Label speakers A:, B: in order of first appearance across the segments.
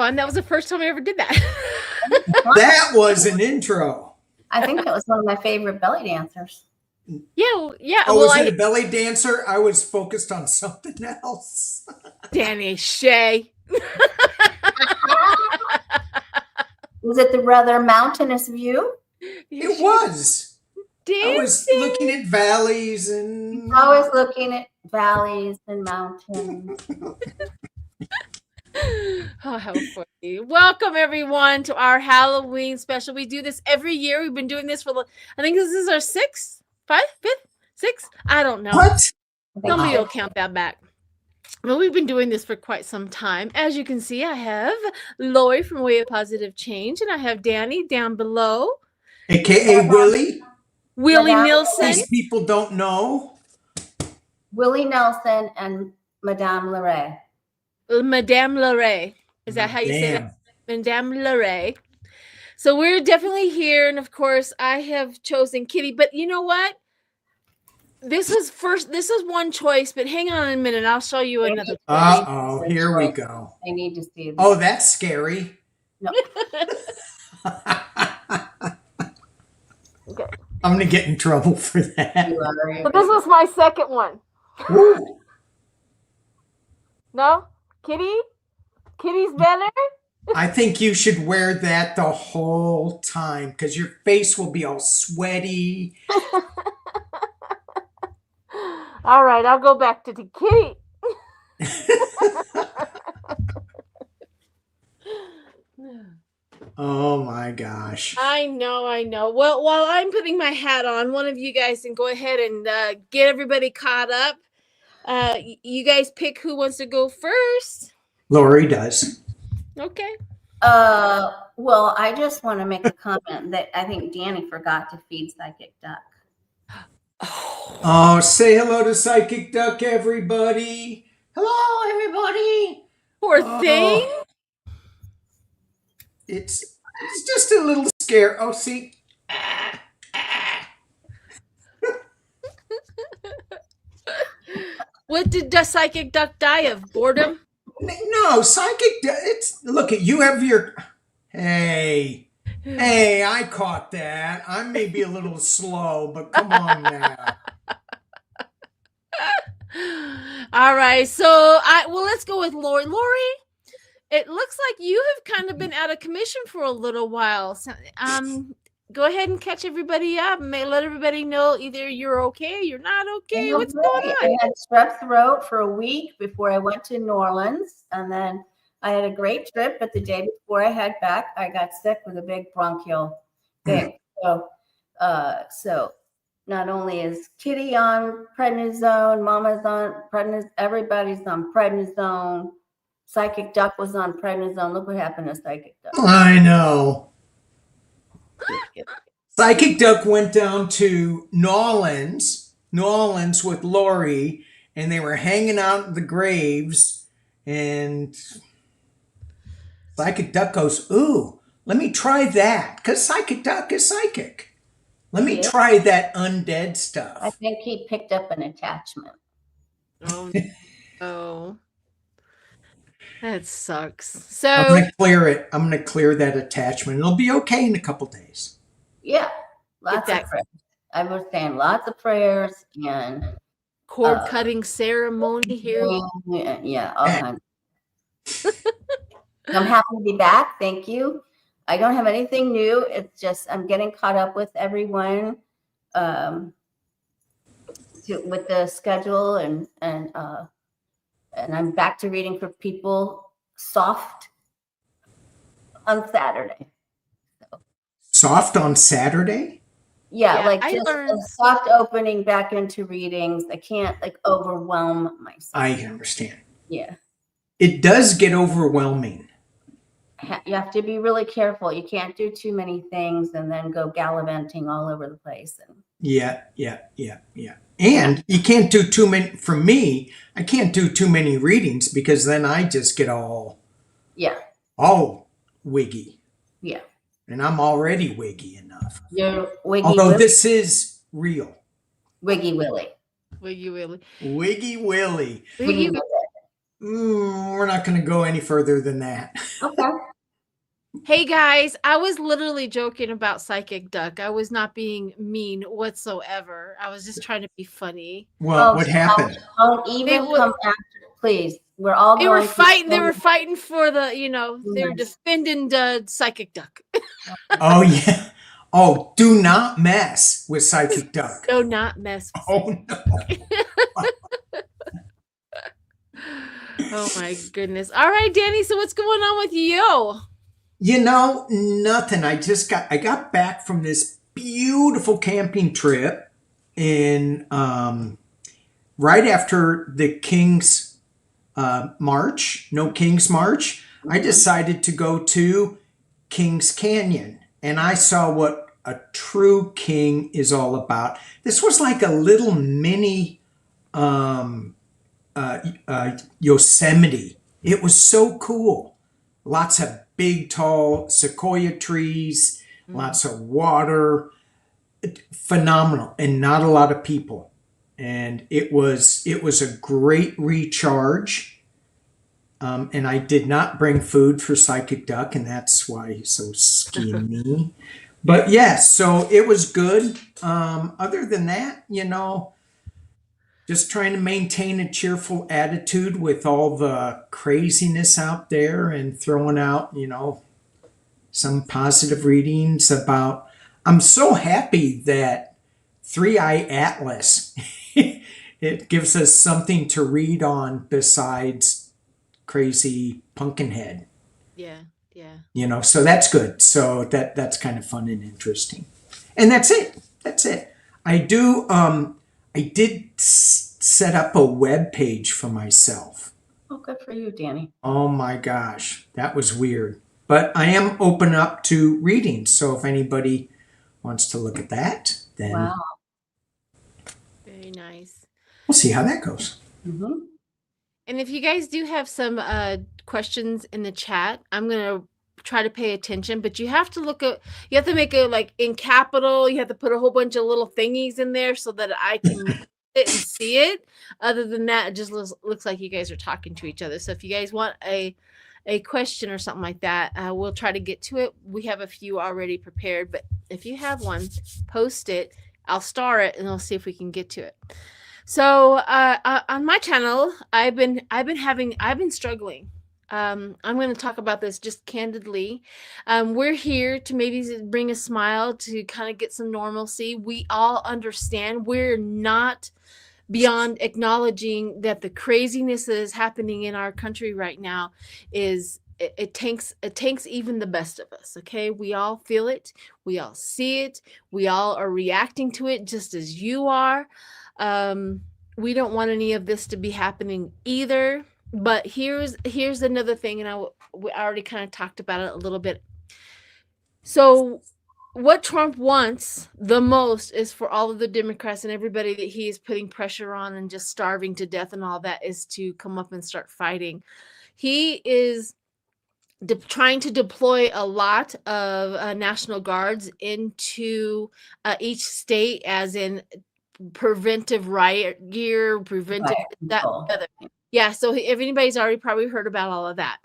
A: fun. That was the first time I ever did that.
B: That was an intro.
C: I think that was one of my favorite belly dancers.
A: Yeah, yeah.
B: Oh, was it a belly dancer? I was focused on something else.
A: Danny Shay.
C: Was it the rather mountainous view?
B: It was.
A: Dancing.
B: I was looking at valleys and.
C: I was looking at valleys and mountains.
A: Oh, how funny. Welcome, everyone, to our Halloween special. We do this every year. We've been doing this for, I think this is our sixth? I don't know.
B: What?
A: Somebody will count that back. Well, we've been doing this for quite some time. As you can see, I have Lori from Way of Positive Change, and I have Danny down below.
B: AKA Willie.
A: Willie Nilsson.
B: These people don't know.
C: Willie Nelson and Madame Lorraine.
A: Madame Lorraine. Is that how you say that? Madame Lorraine. So we're definitely here. And of course, I have chosen Kitty. But you know what? This was one choice, but hang on a minute. I'll show you another.
B: Uh-oh, here we go.
C: I need to see this.
B: Oh, that's scary.
C: No.
A: Okay.
B: I'm going to get in trouble for that.
A: But this was my second one.
B: Ooh.
A: No? Kitty's better?
B: I think you should wear that the whole time because your face will be all sweaty.
A: All right, I'll go back to the Kitty.
B: Oh my gosh.
A: I know. Well, while I'm putting my hat on, one of you guys can go ahead and get everybody caught up. You guys pick who wants to go first.
B: Lori does.
A: Okay.
C: Well, I just want to make a comment that I think Danny forgot to feed PsychicDuck.
B: Oh, say hello to PsychicDuck, everybody. Hello, everybody.
A: Poor thing.
B: It's just a little scare. Oh, see.
A: What did the PsychicDuck die of? Boredom?
B: No, it's look at you have your. Hey, I caught that. I may be a little slow, but come on now.
A: All right, so let's go with Lori. Lori, it looks like you have kind of been out of commission for a little while. So, go ahead and catch everybody up. Let everybody know either you're okay or you're not okay. What's going on?
C: I had strep throat for a week before I went to New Orleans, and then I had a great trip. But the day before I head back, I got sick with a big bronchial thing. So not only is Kitty on prednisone, Mama's on prednisone, everybody's on prednisone. PsychicDuck was on prednisone. Look what happened to PsychicDuck.
B: I know. PsychicDuck went down to New Orleans with Lori, and they were hanging out at the graves, and PsychicDuck goes, ooh, let me try that, because PsychicDuck is psychic. Let me try that undead stuff.
C: I think he picked up an attachment.
A: Oh. That sucks. So
B: I'm going to clear it. I'm going to clear that attachment. It'll be okay in a couple days.
C: Yeah, lots of prayers. I was saying lots of prayers and
A: cord cutting ceremony here.
C: Yeah, all kinds. I'm happy to be back. Thank you. I don't have anything new. It's just I'm getting caught up with everyone with the schedule and I'm back to reading for people soft on Saturday.
B: Soft on Saturday?
C: Yeah, like just a soft opening back into readings. I can't like overwhelm myself.
B: I understand.
C: Yeah.
B: It does get overwhelming.
C: You have to be really careful. You can't do too many things and then go gallivanting all over the place.
B: Yeah. And you can't do too many, for me, I can't do too many readings because then I just get all wiggy.
C: Yeah.
B: And I'm already wiggy enough.
C: You're wiggy.
B: Although this is real.
C: Wiggy Willy.
A: Wiggy Willy.
B: Wiggy Willy.
A: Wiggy Willy.
B: We're not going to go any further than that.
C: Okay.
A: Hey guys, I was literally joking about Psychic Duck. I was not being mean whatsoever. I was just trying to be funny.
B: Well,
C: Oh,
B: what
C: stop.
B: happened?
C: Don't
A: They
C: even
A: w-
C: come after, please. We're all
A: they were
C: going
A: fighting. They
C: through.
A: were fighting for the, they were
C: Yes.
A: defending the Psychic Duck.
B: Oh, yeah. Oh, do not mess with Psychic Duck.
A: Do not mess with
B: Oh, no.
A: Oh my goodness. All right, Danny. So what's going on with you?
B: Nothing. I got back from this beautiful camping trip in right after the King's March, no King's March. I decided to go to King's Canyon, and I saw what a true king is all about. This was like a little mini Yosemite. It was so cool. Lots of big, tall sequoia trees, lots of water. Phenomenal, and not a lot of people. And it was a great recharge. And I did not bring food for Psychic Duck, and that's why he's so skinny. But yes, so it was good. Other than that, just trying to maintain a cheerful attitude with all the craziness out there and throwing out, some positive readings about. I'm so happy that Three Eye Atlas, it gives us something to read on besides crazy Pumpkinhead.
A: Yeah, yeah.
B: So that's good. So that's kind of fun and interesting. And that's it. That's it. I did set up a web page for myself.
C: Oh, good for you, Danny.
B: Oh my gosh, that was weird. But I am open up to readings. So if anybody wants to look at that, then
C: Wow.
A: Very nice.
B: we'll see how that goes.
C: Mm-hmm.
A: And if you guys do have some questions in the chat, I'm gonna try to pay attention. But you have to you have to make it like in capital. You have to put a whole bunch of little thingies in there so that I can read it and see it. Other than that, it just looks like you guys are talking to each other. So if you guys want a question or something like that, we'll try to get to it. We have a few already prepared, but if you have one, post it. I'll star it and we'll see if we can get to it. So on my channel, I've been struggling. I'm going to talk about this just candidly. We're here to maybe bring a smile, to kind of get some normalcy. We all understand we're not beyond acknowledging that the craziness that is happening in our country right now is it takes even the best of us. Okay, we all feel it, we all see it, we all are reacting to it just as you are. We don't want any of this to be happening either. But here's another thing, and we already kind of talked about it a little bit. So what Trump wants the most is for all of the Democrats and everybody that he is putting pressure on and just starving to death and all that, is to come up and start fighting. He is trying to deploy a lot of National Guards into each state, as in preventive riot gear, preventive that other. Yeah, so if anybody's already probably heard about all of that.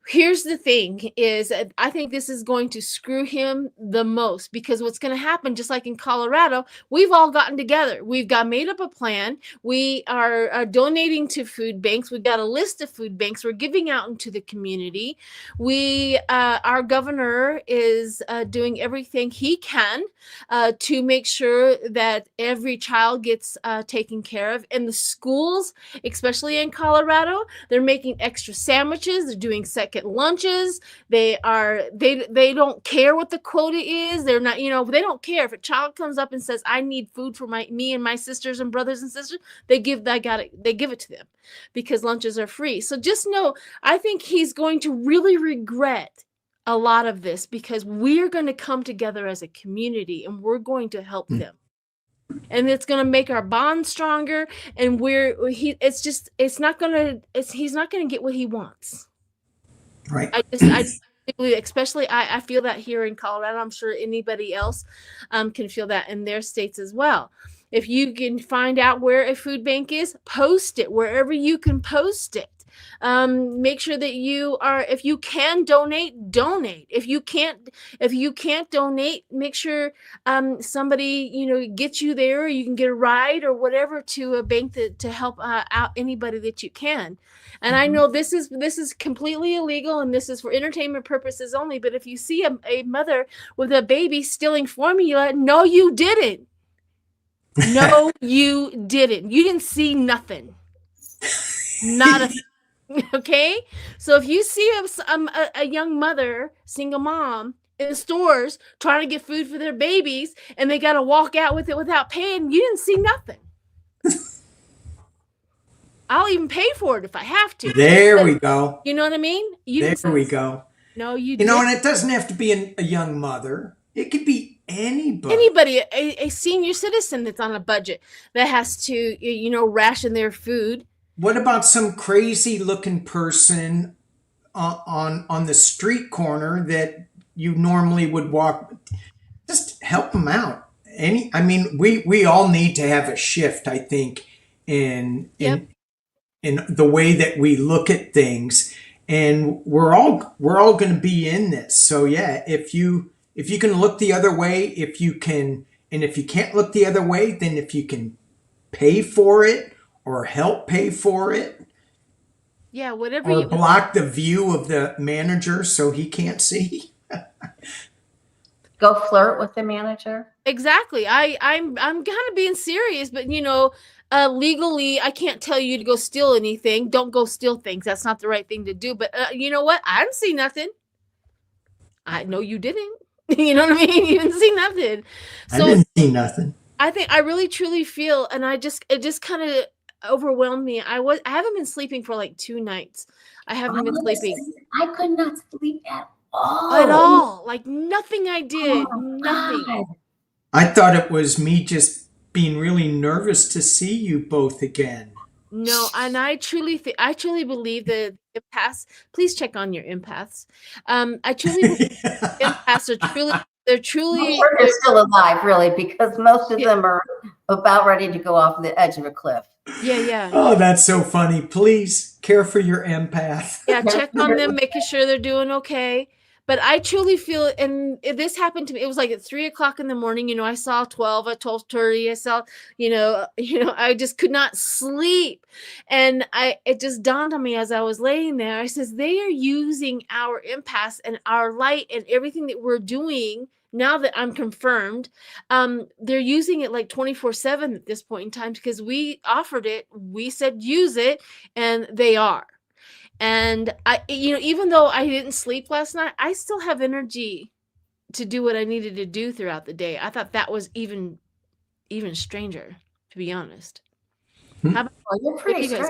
A: Here's the thing is, I think this is going to screw him the most, because what's going to happen, just like in Colorado, we've all gotten together. We've made up a plan. We are donating to food banks. We've got a list of food banks we're giving out into the community. Our governor is doing everything he can to make sure that every child gets taken care of. In the schools, especially in Colorado, they're making extra sandwiches. They're doing second lunches. They don't care what the quota is. They're not, they don't care if a child comes up and says, I need food for me and my sisters and brothers and sisters. They give it to them, because lunches are free. So just know, I think he's going to really regret a lot of this, because we're going to come together as a community and we're going to help them. And it's going to make our bond stronger. And he's not going to get what he wants.
B: Right.
A: Especially I feel that here in Colorado. I'm sure anybody else can feel that in their states as well. If you can find out where a food bank is, post it wherever you can post it. Make sure that you are, if you can donate. If you can't donate, make sure somebody gets you there, or you can get a ride or whatever to a bank to help out anybody that you can. And I know this is completely illegal, and this is for entertainment purposes only, but if you see a mother with a baby stealing formula, no you didn't. No you didn't. You didn't see nothing. Not a okay. So if you see a young mother, single mom in the stores trying to get food for their babies, and they got to walk out with it without paying, you didn't see nothing. I'll even pay for it if I have to.
B: There we go.
A: You know what I mean?
B: There we go.
A: No, you
B: know, and it doesn't have to be a young mother. It could be anybody.
A: Anybody, a senior citizen that's on a budget that has to, ration their food.
B: What about some crazy looking person on the street corner that you normally would walk? Just help them out. We all need to have a shift, I think, in the way that we look at things, and we're all going to be in this. So yeah, if you can look the other way, if you can't look the other way, then if you can pay for it or help pay for it.
A: Yeah, whatever.
B: Or block the view of the manager so he can't see.
C: Go flirt with the manager.
A: Exactly. I'm kind of being serious, but legally, I can't tell you to go steal anything. Don't go steal things. That's not the right thing to do. But you know what? I didn't see nothing. I know you didn't. You know what I mean? You didn't see nothing. So
B: I didn't see nothing.
A: I think I really truly feel, and it just kind of overwhelmed me. I haven't been sleeping for like 2 nights. I haven't been sleeping.
C: I could not sleep at all.
A: At all. Like nothing I did. Nothing.
C: God.
B: I thought it was me just being really nervous to see you both again.
A: No, and I truly believe that empaths. Please check on your empaths. I truly believe empaths are truly.
C: They're still alive, really, because most of them are about ready to go off the edge of a cliff.
A: Yeah.
B: Oh, that's so funny. Please care for your empath.
A: Yeah, check on them, making sure they're doing okay. But I truly feel, and this happened to me. It was like at 3:00 in the morning. I saw 12 at 12:30. I saw, I just could not sleep, and it just dawned on me as I was laying there. I says they are using our empaths and our light and everything that we're doing. Now that I'm confirmed, they're using it like 24/7 at this point in time, because we offered it. We said use it, and they are. And even though I didn't sleep last night, I still have energy to do what I needed to do throughout the day. I thought that was even stranger, to be honest.
C: You're pretty strange.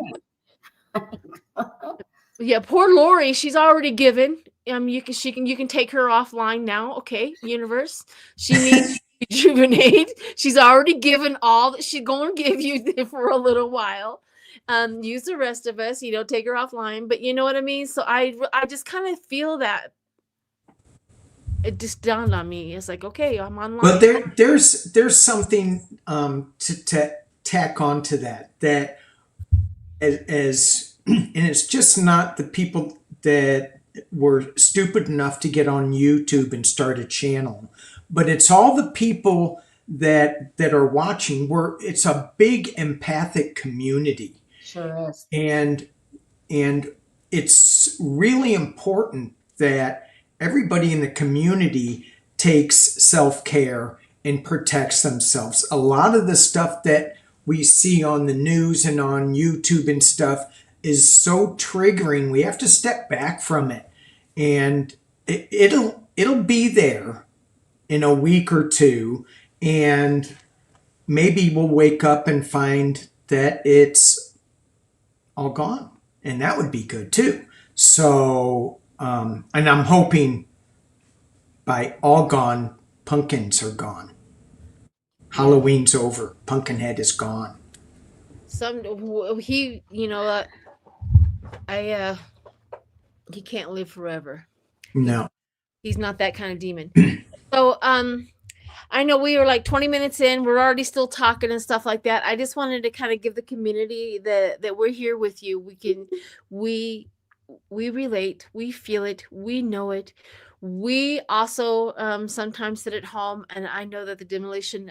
A: Yeah, poor Lori. She's already given. You can take her offline now. Okay, universe. She needs to rejuvenate. She's already given all that she's going to give you for a little while. Use the rest of us, take her offline, but you know what I mean? So I just kind of feel that it just dawned on me. It's like, okay, I'm online.
B: But there's something to tack on to that as and it's just not the people that were stupid enough to get on YouTube and start a channel, but it's all the people that are watching. It's a big empathic community.
C: Sure is.
B: And it's really important that everybody in the community takes self-care and protects themselves. A lot of the stuff that we see on the news and on YouTube and stuff is so triggering. We have to step back from it, and it'll be there in a week or two, and maybe we'll wake up and find that it's all gone, and that would be good too. So and I'm hoping by all gone, pumpkins are gone. Halloween's over. Pumpkinhead is gone.
A: He can't live forever.
B: No,
A: He's not that kind of demon. So I know we were like 20 minutes in. We're already still talking and stuff like that. I just wanted to kind of give the community that we're here with you. We relate, we feel it, we know it. We also sometimes sit at home, and I know that the demolition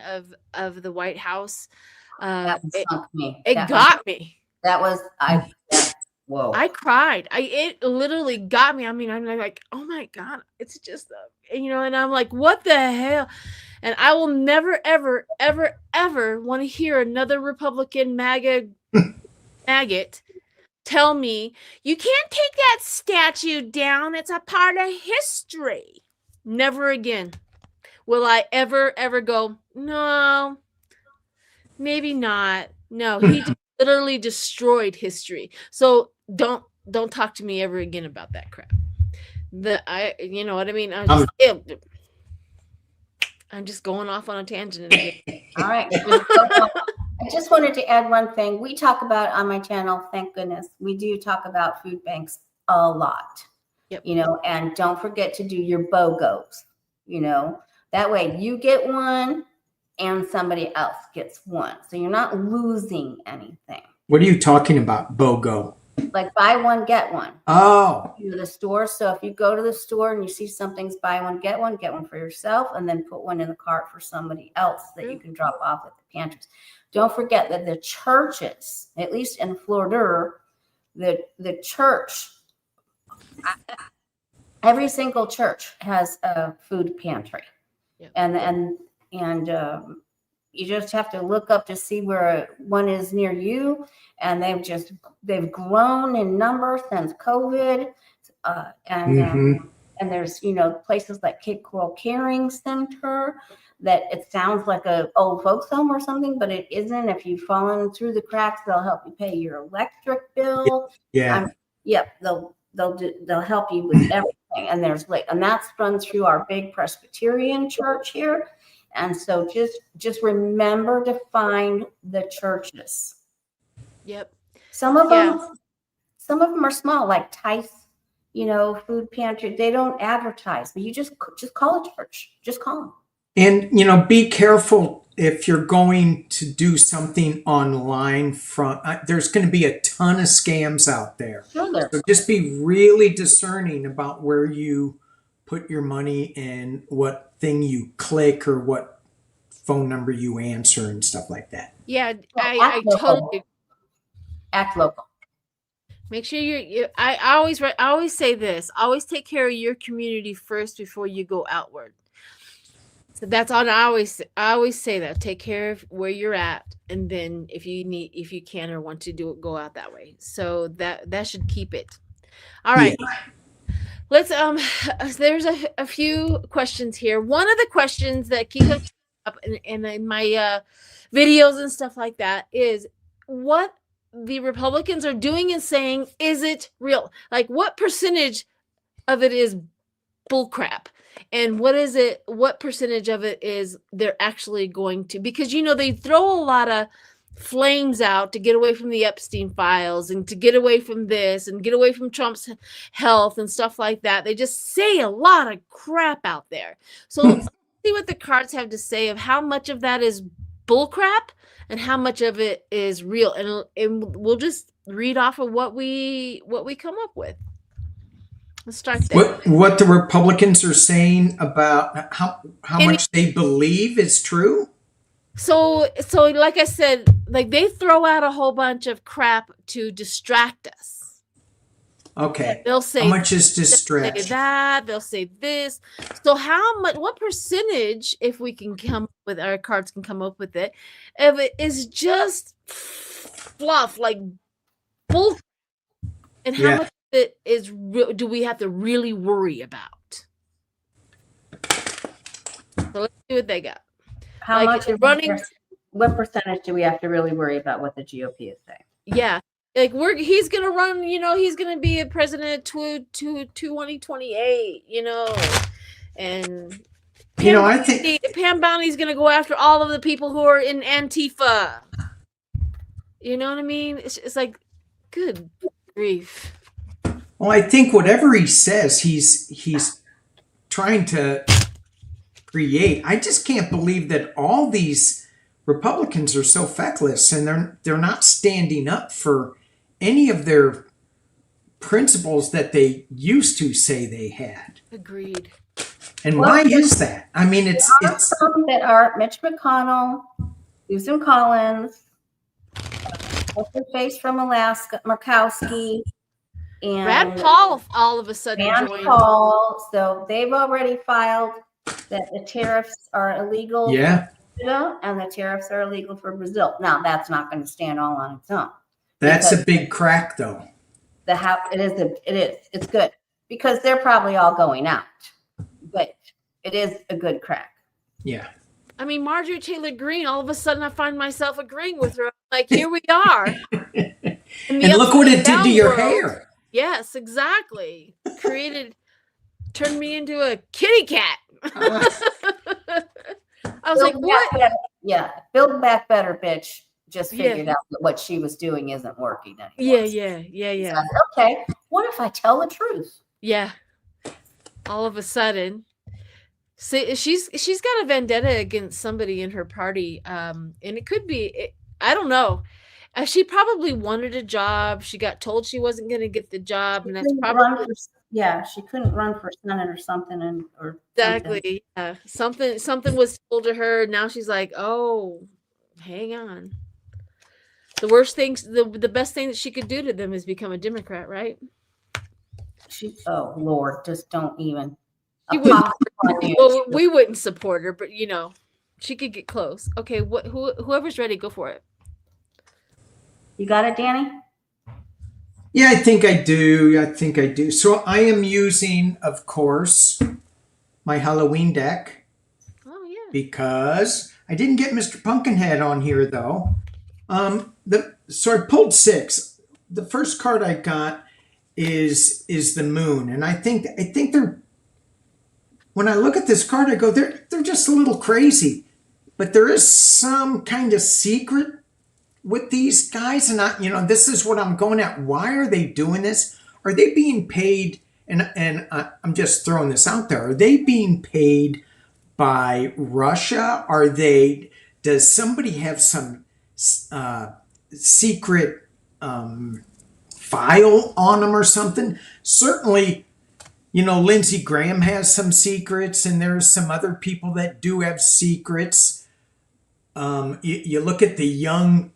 A: of the White House,
C: That one sunk me.
A: it got me.
C: That was whoa.
A: I cried. It literally got me. I mean, I'm like, oh my God, it's just, and I'm like, what the hell? And I will never, ever, ever, ever want to hear another Republican maggot tell me, you can't take that statue down. It's a part of history. Never again will I ever go, no, maybe not. No, he literally destroyed history. So don't talk to me ever again about that crap. You know what I mean? I'm just going off on a tangent again.
C: All right. I just wanted to add one thing. We talk about on my channel, thank goodness, we do talk about food banks a lot.
A: Yep.
C: And don't forget to do your BOGOs. That way you get one and somebody else gets one. So you're not losing anything.
B: What are you talking about, BOGO?
C: Like buy one, get one.
B: Oh.
C: The store. So if you go to the store and you see something's buy one, get one for yourself, and then put one in the cart for somebody else that you can drop off at the pantries. Don't forget that the churches, at least in Florida, the church, every single church has a food pantry. Yep. And you just have to look up to see where one is near you. And they've grown in number since COVID. And there's, places like Cape Coral Caring Center that it sounds like a old folks home or something, but it isn't. If you've fallen through the cracks, they'll help you pay your electric bill.
B: Yeah.
C: They'll help you with everything. And and that's run through our big Presbyterian church here. And so just remember to find the churches.
A: Yep.
C: Some of them are small, like Tice, food pantry. They don't advertise, but you just call a church. Just call them.
B: And be careful if you're going to do something online. There's going to be a ton of scams out there.
C: Sure.
B: So just be really discerning about where you put your money and what thing you click or what phone number you answer and stuff like that.
A: Yeah, I totally
C: act local.
A: Make sure I always say this. Always take care of your community first before you go outward. So that's all I always say that. Take care of where you're at, and then if you can or want to do it, go out that way. So that should keep it. All right. Yeah. Let's there's a few questions here. One of the questions that keep up in my videos and stuff like that is what the Republicans are doing and saying, is it real? Like what percentage of it is bullcrap? And what percentage of it is they're actually going to, because they throw a lot of flames out to get away from the Epstein files and to get away from this and get away from Trump's health and stuff like that. They just say a lot of crap out there. So let's see what the cards have to say of how much of that is bullcrap and how much of it is real. And we'll just read off of what we come up with. Let's start there.
B: What the Republicans are saying about how much they believe is true?
A: So like I said, like they throw out a whole bunch of crap to distract us.
B: Okay.
A: They'll say
B: how much is distraction?
A: They'll say that, they'll say this. So what percentage, if we can come with our cards can come up with it, if it is just fluff, like bull, and how much of it is do we have to really worry about? So let's see what they got.
C: How much is running? What percentage do we have to really worry about what the GOP is saying?
A: Yeah, like he's gonna run. He's gonna be a president to 2028. And
B: I think
A: Pam Bounty's gonna go after all of the people who are in Antifa. You know what I mean? It's like, good grief.
B: Well, I think whatever he says, he's trying to create. I just can't believe that all these Republicans are so feckless and they're not standing up for any of their principles that they used to say they had.
A: Agreed.
B: And why is that? I mean, it's
C: some that are Mitch McConnell, Susan Collins, what's her face from Alaska, Murkowski, and
A: Rand Paul all of a sudden
C: Rand
A: joined.
C: Paul. So they've already filed that the tariffs are illegal.
B: Yeah.
C: For Canada, and the tariffs are illegal for Brazil. Now that's not going to stand all on its own.
B: That's a big crack, though.
C: It's good because they're probably all going out, but it is a good crack.
B: Yeah.
A: I mean, Marjorie Taylor Greene, all of a sudden I find myself agreeing with her. Like, here we are.
B: And look what it did to your hair.
A: Yes, exactly. Turned me into a kitty cat. I was like, what?
C: Yeah, Build Back Better, bitch. Just figured out that what she was doing isn't working anymore.
A: Yeah.
C: So, okay, what if I tell the truth?
A: Yeah. All of a sudden, see, she's got a vendetta against somebody in her party, and it could be, I don't know. She probably wanted a job. She got told she wasn't going to get the job, and that's probably
C: she couldn't run for Senate or something,
A: exactly. Yeah, something was told to her. Now she's like, oh, hang on. The worst things, the best thing that she could do to them is become a Democrat, right?
C: Oh Lord, just don't even.
A: Well, we wouldn't support her, but she could get close. Okay, whoever's ready, go for it.
C: You got it, Danny?
B: Yeah, I think I do. So I am using, of course, my Halloween deck.
A: Oh yeah.
B: Because I didn't get Mr. Pumpkinhead on here though. So I pulled 6. The first card I got is the moon, and I think they're. When I look at this card, I go, they're just a little crazy, but there is some kind of secret with these guys, and this is what I'm going at. Why are they doing this? Are they being paid? And I'm just throwing this out there. Are they being paid by Russia? Does somebody have some secret file on them or something? Certainly, Lindsey Graham has some secrets, and there's some other people that do have secrets. You look at the young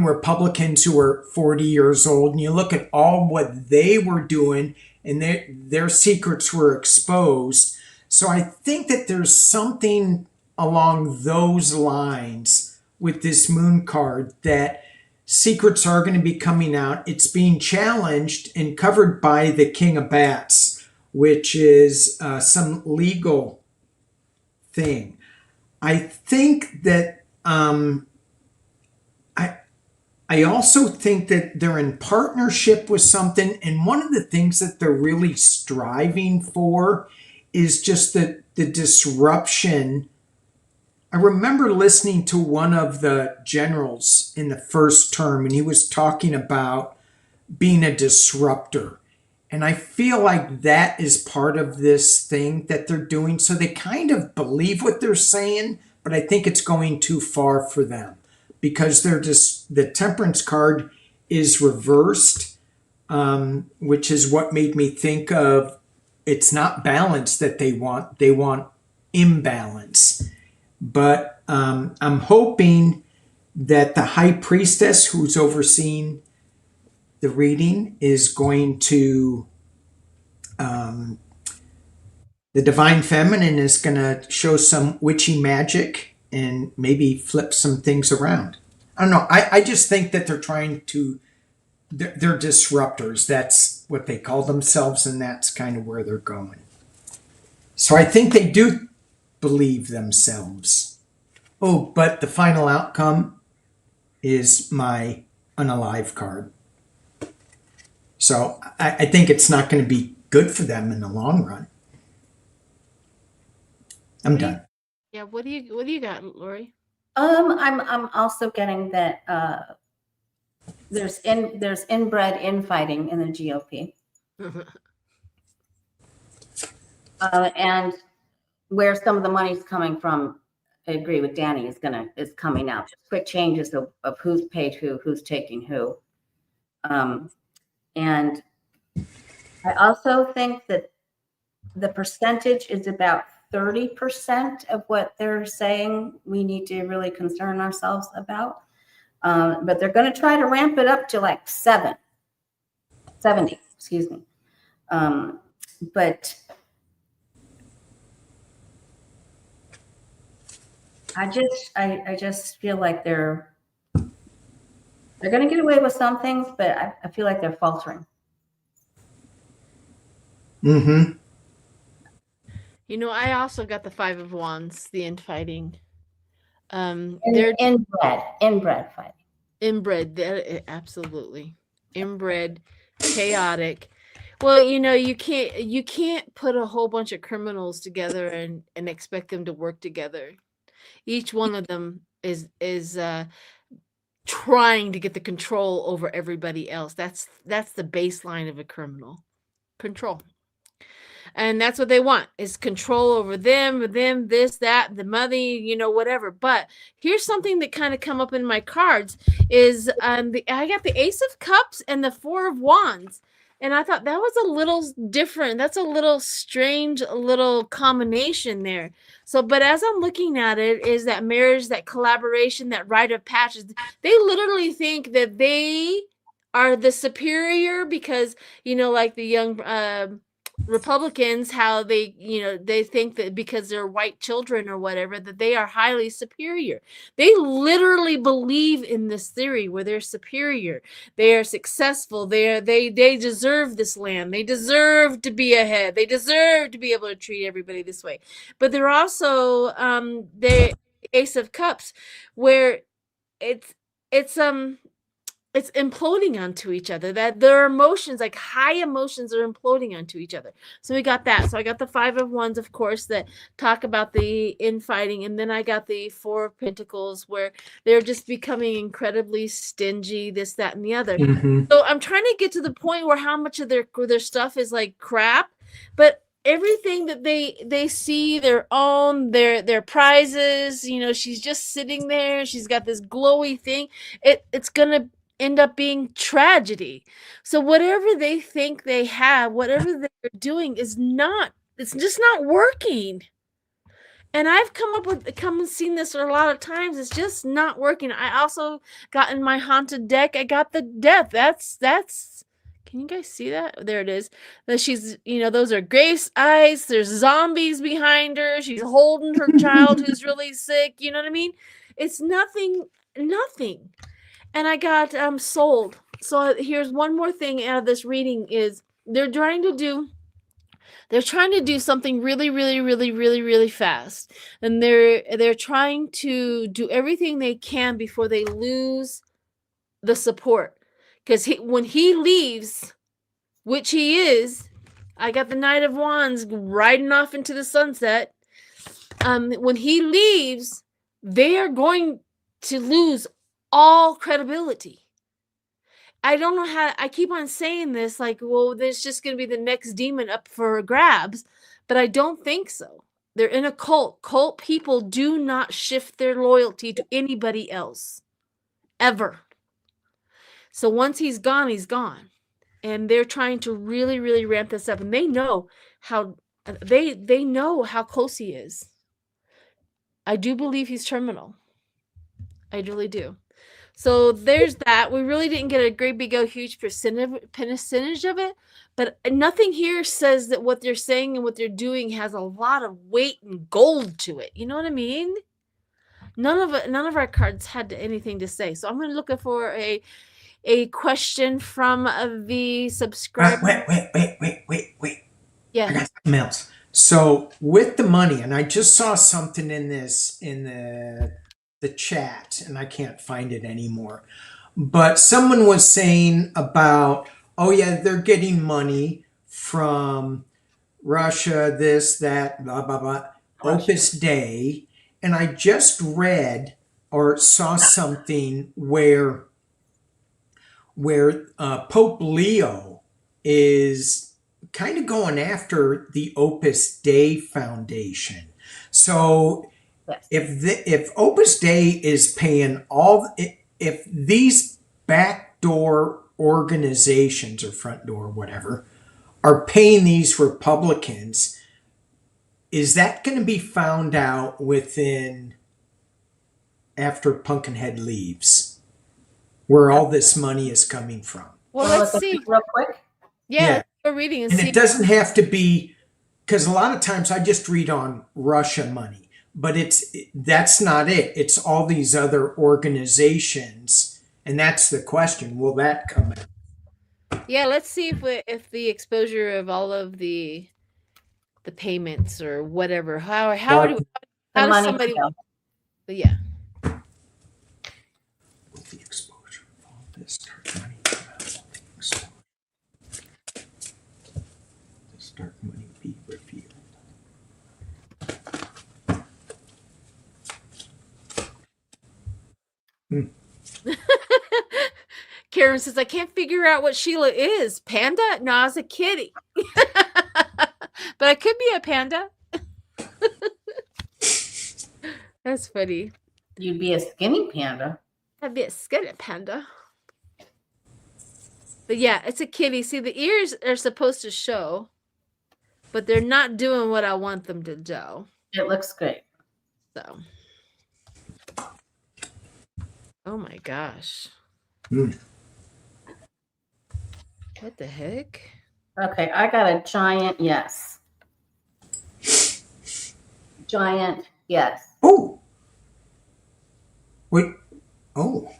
B: Republicans who are 40 years old, and you look at all what they were doing, and their secrets were exposed. So I think that there's something along those lines with this moon card, that secrets are going to be coming out. It's being challenged and covered by the King of Bats, which is some legal thing. I think that I also think that they're in partnership with something, and one of the things that they're really striving for is just the disruption. I remember listening to one of the generals in the first term, and he was talking about being a disruptor. And I feel like that is part of this thing that they're doing. So they kind of believe what they're saying, but I think it's going too far for them, because the temperance card is reversed, which is what made me think of, it's not balance that they want imbalance. But I'm hoping that the high priestess who's overseeing the reading is going to, the divine feminine is going to show some witchy magic and maybe flip some things around. I don't know. I just think that they're trying to, they're disruptors. That's what they call themselves, and that's kind of where they're going. So I think they do believe themselves. Oh, but the final outcome is my unalive card. So I think it's not going to be good for them in the long run. I'm done.
A: Yeah, what do you got, Lori?
C: I'm also getting that there's inbred infighting in the GOP. And where some of the money's coming from, I agree with Danny, is coming out. Quick changes of who's paid who's taking who. And I also think that the percentage is about 30% of what they're saying we need to really concern ourselves about. But they're going to try to ramp it up to like 70, excuse me. But I just feel like they're going to get away with some things, but I feel like they're faltering.
B: Mm-hmm.
A: You know, I also got the 5 of Wands, the infighting.
C: They're inbred fighting.
A: Inbred, absolutely. Inbred, chaotic. Well, you know, you can't put a whole bunch of criminals together and expect them to work together. Each one of them is trying to get the control over everybody else. That's the baseline of a criminal. Control. And that's what they want, is control over them, this, that, the money, you know, whatever. But here's something that kind of come up in my cards is I got the Ace of Cups and the 4 of Wands. And I thought that was a little different. That's a little strange, little combination there. So, but as I'm looking at it, is that marriage, that collaboration, that rite of passage. They literally think that they are the superior because, you know, like the young Republicans, how they, you know, they think that because they're white children or whatever, that they are highly superior. They literally believe in this theory where they're superior, they are successful, they deserve this land, they deserve to be ahead, they deserve to be able to treat everybody this way. But they're also the Ace of Cups, where it's imploding onto each other, that their emotions, like high emotions, are imploding onto each other. So we got that. So I got the 5 of Wands, of course, that talk about the infighting. And then I got the 4 of Pentacles, where they're just becoming incredibly stingy, this, that, and the other.
B: Mm-hmm.
A: So I'm trying to get to the point where how much of their stuff is like crap, but everything that they see, their own, their prizes, you know, she's just sitting there, she's got this glowy thing, it's gonna end up being tragedy. So whatever they think they have, whatever they're doing it's just not working. And I've come and seen this a lot of times. It's just not working. I also got in my haunted deck, I got the Death. That's can you guys see that? There it is. That she's, you know, those are Grace eyes. There's zombies behind her. She's holding her child who's really sick. You know what I mean? It's nothing. And I got sold. So here's one more thing out of this reading is they're trying to do something really, really, really, really, really fast. And they're trying to do everything they can before they lose the support. Because when he leaves, which he is, I got the Knight of Wands riding off into the sunset. When he leaves, they are going to lose all credibility. I don't know how, I keep on saying this, like, well, there's just going to be the next demon up for grabs, but I don't think so. They're in a cult. Cult people do not shift their loyalty to anybody else, ever. So once he's gone, he's gone. And they're trying to really, really ramp this up. And they know how, they know how close he is. I do believe he's terminal. I really do. So there's that. We really didn't get a great big huge percentage of it, but nothing here says that what they're saying and what they're doing has a lot of weight and gold to it. You know what I mean? None of our cards had anything to say. So I'm going to look for a question from the subscriber.
B: Wait.
A: Yeah.
B: I got something else. So with the money, and I just saw something in the chat, and I can't find it anymore. But someone was saying about, oh yeah, they're getting money from Russia, this, that, blah, blah, blah, Opus Dei. And I just read or saw something where Pope Leo is kind of going after the Opus Dei Foundation. So
C: Yes.
B: if Opus Dei is paying if these backdoor organizations or front door, whatever, are paying these Republicans, is that going to be found out within after Pumpkinhead leaves, where all this money is coming from?
A: Well,
C: Wanna
A: let's
C: look at
A: see.
C: this real quick.
A: Yeah,
B: Yeah.
A: let's go reading and
B: And
A: see.
B: it doesn't have to be, because a lot of times I just read on Russia money, but that's not it. It's all these other organizations, and that's the question: will that come in?
A: Yeah, let's see if the exposure of all of the payments or whatever. How
C: The
A: does
C: money
A: somebody?
C: flow.
A: Yeah.
B: Will the exposure of all this dark money come out? This dark money be revealed.
A: Karen says, I can't figure out what Sheila is. Panda? No, it's a kitty. But I could be a panda. That's funny.
C: You'd be a skinny panda.
A: I'd be a skinny panda. But yeah, it's a kitty. See, the ears are supposed to show, but they're not doing what I want them to do.
C: It looks great.
A: So. Oh my gosh.
B: Mm.
A: What the heck?
C: Okay, I got a giant yes. Giant yes.
B: Oh, wait. Oh,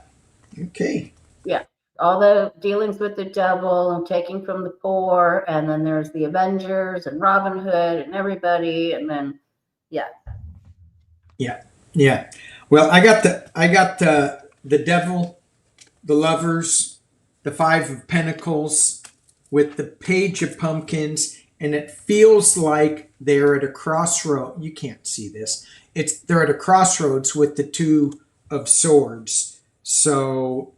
B: okay.
C: Yeah. All the dealings with the devil and taking from the poor, and then there's the Avengers and Robin Hood and everybody, and then yeah.
B: Yeah. Well, I got the devil, the lovers, the Five of Pentacles, with the Page of Pumpkins, and it feels like they're at a crossroad. You can't see this. They're at a crossroads with the Two of Swords. So,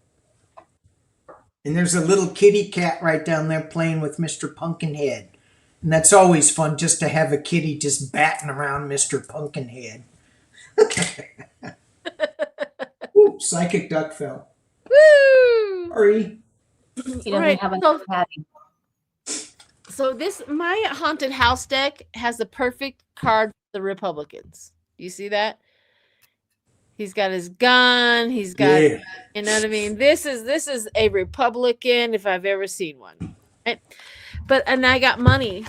B: and there's a little kitty cat right down there playing with Mr. Pumpkinhead. And that's always fun, just to have a kitty just batting around Mr. Pumpkinhead. Ooh, Psychic Duck fell.
A: Woo!
B: Sorry.
C: He doesn't
A: Right,
C: have a
A: so-
C: patty.
A: So my haunted house deck has the perfect card for the Republicans. You see that? He's got his gun. He's got,
B: Yeah.
A: you know what I mean? This is a Republican if I've ever seen one. And I got money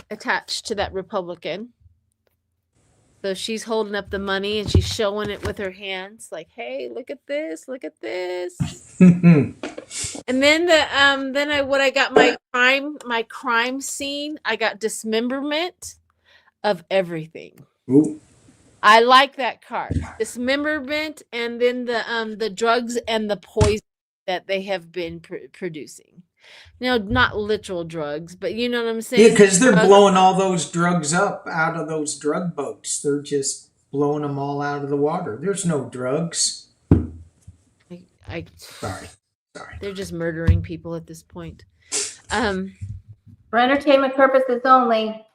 A: attached to that Republican. So she's holding up the money and she's showing it with her hands, like, "Hey, look at this! Look at this!" And then I got my crime scene. I got dismemberment of everything.
B: Ooh.
A: I like that card. Dismemberment, and then the drugs and the poison that they have been producing. Not literal drugs, but you know what I'm saying?
B: Yeah, because they're blowing all those drugs up out of those drug boats. They're just blowing them all out of the water. There's no drugs. Sorry.
C: They're
A: just murdering people at this point.
C: For entertainment purposes only.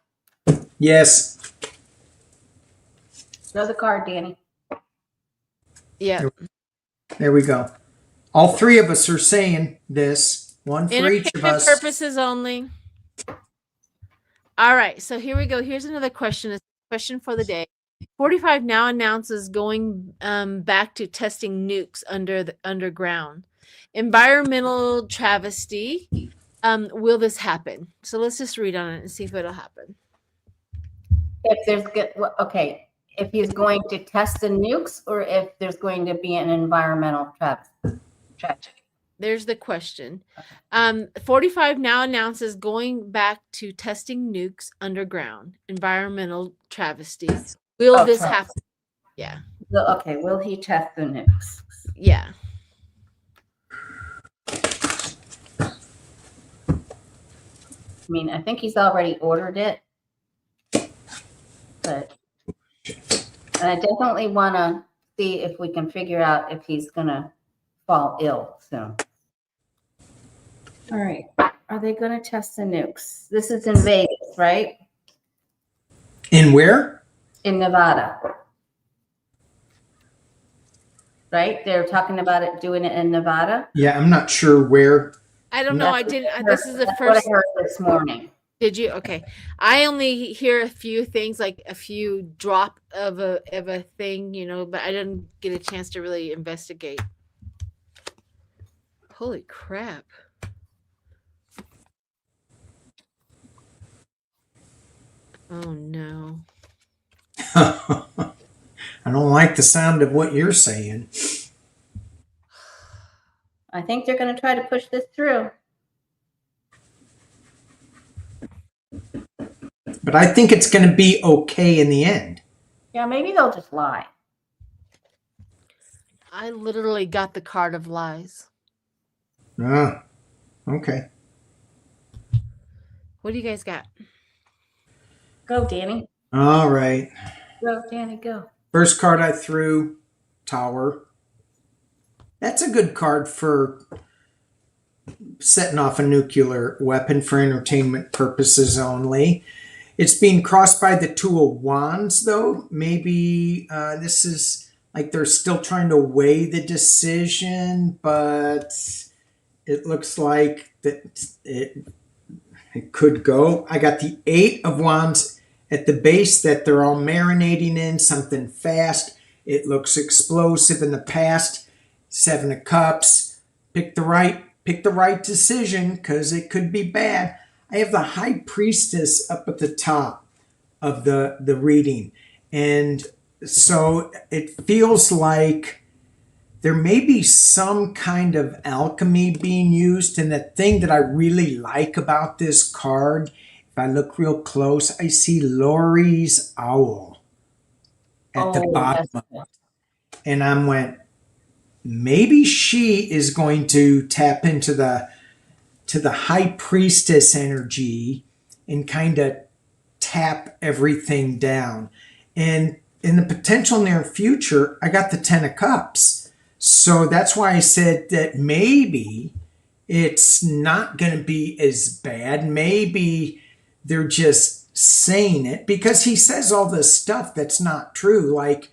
B: Yes.
C: Show the card, Danny.
A: Yeah.
B: There we go. All three of us are saying this. One for each of us.
A: Purposes only. All right, so here we go. Here's another question. It's a question for the day. 45 now announces going back to testing nukes underground. Environmental travesty. Will this happen? So let's just read on it and see if it'll happen.
C: If he's going to test the nukes, or if there's going to be an environmental tragedy.
A: There's the question. 45 now announces going back to testing nukes underground. Environmental travesty. Will this happen? Yeah.
C: Will he test the nukes?
A: Yeah.
C: I mean, I think he's already ordered it. But I definitely want to see if we can figure out if he's going to fall ill soon. All right. Are they going to test the nukes? This is in Vegas, right?
B: In where?
C: in Nevada. Right? They're talking about it, doing it in Nevada.
B: Yeah, I'm not sure where.
A: I don't know. I
C: That's
A: didn't.
C: what
A: This is the
C: that's
A: first.
C: what I heard this morning.
A: Did you? Okay. I only hear a few things, like a few drop of a thing, but I didn't get a chance to really investigate. Holy crap. Oh no.
B: I don't like the sound of what you're saying.
C: I think they're going to try to push this through.
B: But I think it's going to be okay in the end.
C: Yeah, maybe they'll just lie.
A: I literally got the card of lies.
B: Ah, okay.
A: What do you guys got?
C: Go, Danny.
B: All right.
C: Go, Danny, go.
B: First card I threw, Tower. That's a good card for setting off a nuclear weapon for entertainment purposes only. It's being crossed by the Two of Wands, though. Maybe this is like they're still trying to weigh the decision, but it looks like that it could go. I got the Eight of Wands at the base that they're all marinating in, something fast. It looks explosive in the past. Seven of Cups. Pick the right decision, because it could be bad. I have the High Priestess up at the top of the reading. And so it feels like there may be some kind of alchemy being used. And the thing that I really like about this card, if I look real close, I see Lori's owl at the bottom of it. And I went, maybe she is going to tap into the High Priestess energy and kind of tap everything down. And in the potential near future, I got the Ten of Cups. So that's why I said that maybe it's not going to be as bad. Maybe they're just saying it because he says all this stuff that's not true. Like,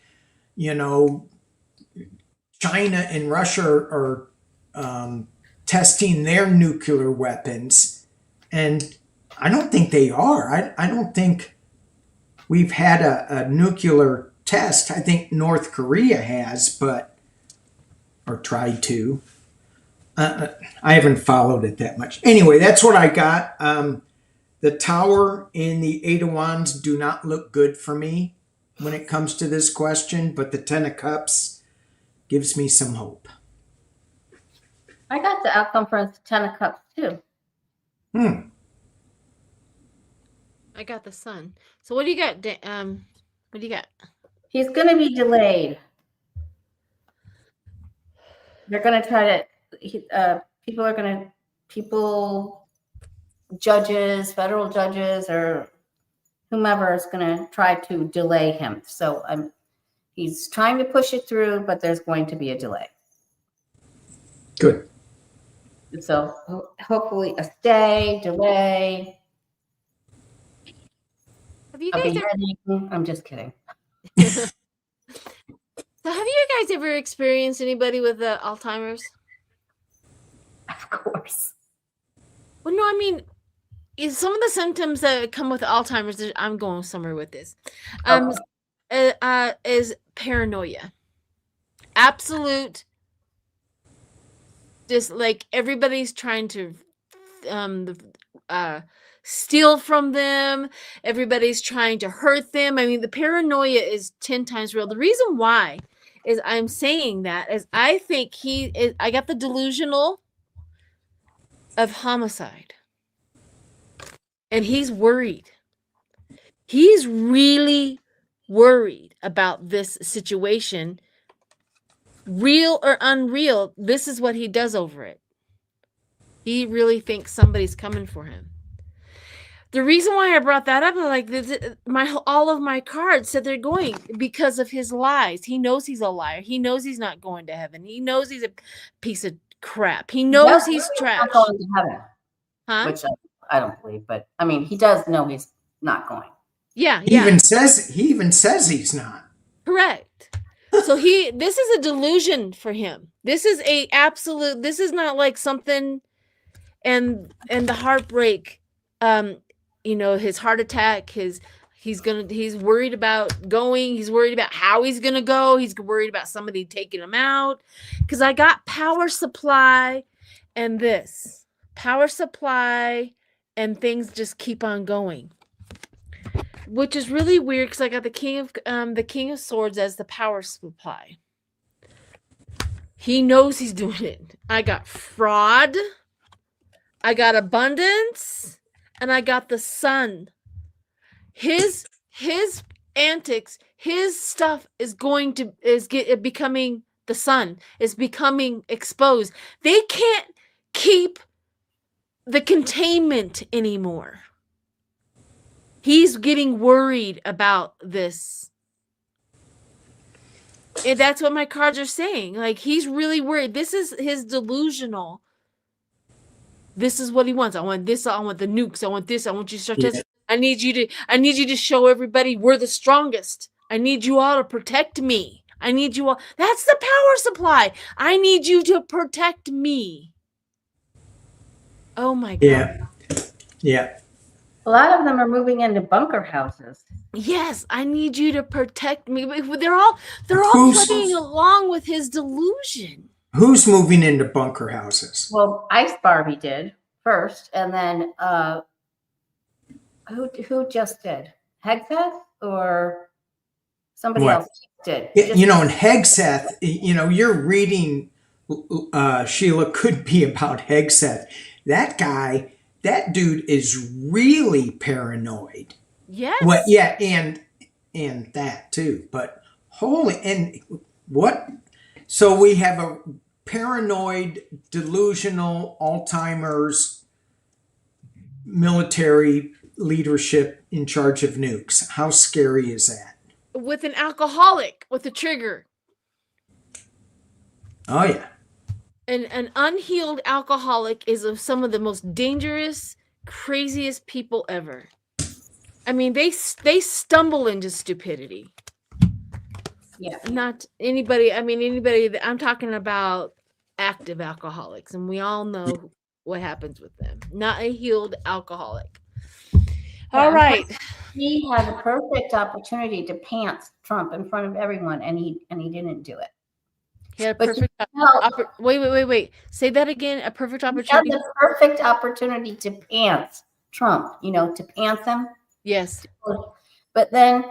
B: China and Russia are testing their nuclear weapons, and I don't think they are. I don't think we've had a nuclear test. I think North Korea has, or tried to. I haven't followed it that much. Anyway, that's what I got. The Tower and the Eight of Wands do not look good for me when it comes to this question, but the Ten of Cups gives me some hope.
C: I got the outcome for the Ten of Cups too.
A: I got the Sun. So what do you got? What do you got?
C: He's going to be delayed. They're going to try to. Judges, federal judges, or whomever is going to try to delay him. So he's trying to push it through, but there's going to be a delay.
B: Good.
C: So hopefully a stay, delay.
A: Have you guys
C: I'm just kidding.
A: So have you guys ever experienced anybody with Alzheimer's?
C: Of course.
A: Well, no, I mean, some of the symptoms that come with Alzheimer's, I'm going somewhere with this, is paranoia. Absolute, just like everybody's trying to steal from them. Everybody's trying to hurt them. I mean, the paranoia is 10 times real. The reason why is I'm saying that is I think I got the delusional of homicide. And he's worried. He's really worried about this situation. Real or unreal, this is what he does over it. He really thinks somebody's coming for him. The reason why I brought that up, like all of my cards said they're going because of his lies. He knows he's a liar. He knows he's not going to heaven. He knows he's a piece of crap. He knows he's trash.
C: Not going to heaven,
A: huh?
C: which I don't believe, but I mean, he does know he's not going.
A: Yeah,
B: He
A: yeah.
B: even says he's not.
A: Correct. So this is a delusion for him. This is a absolute, this is not like something, and the heartbreak, his heart attack, he's worried about going, he's worried about how he's gonna go, he's worried about somebody taking him out. Because I got power supply and this. Power supply and things just keep on going. Which is really weird because I got the King of Swords as the power supply. He knows he's doing it. I got fraud, I got abundance, and I got the Sun. His antics, his stuff is becoming the Sun. Is becoming exposed. They can't keep the containment anymore. He's getting worried about this. And that's what my cards are saying. Like, he's really worried. This is his delusional. This is what he wants. I want this. I want the nukes. I want this. I want you to start testing. I need you to show everybody we're the strongest. I need you all to protect me. I need you all. That's the power supply. I need you to protect me. Oh my God.
B: Yeah. Yeah.
C: A lot of them are moving into bunker houses.
A: Yes, I need you to protect me. They're all playing along with his delusion.
B: Who's moving into bunker houses?
C: Well, Ice Barbie did first, and then who just did? Hegseth or somebody else did?
B: And Hegseth, your reading, Sheila, could be about Hegseth. That dude is really paranoid.
A: Yes.
B: Well, yeah, and that too. But what? So we have a paranoid, delusional, Alzheimer's military leadership in charge of nukes. How scary is that?
A: With an alcoholic with a trigger.
B: Oh yeah.
A: An unhealed alcoholic is some of the most dangerous, craziest people ever. I mean, they stumble into stupidity.
C: Yeah.
A: Not anybody. I mean, anybody that I'm talking about, active alcoholics, and we all know what happens with them. Not a healed alcoholic. All right.
C: He had a perfect opportunity to pants Trump in front of everyone, and he didn't do it.
A: He had a perfect wait. Say that again. A perfect opportunity.
C: He had the perfect opportunity to pants Trump, to pants him.
A: Yes.
C: But then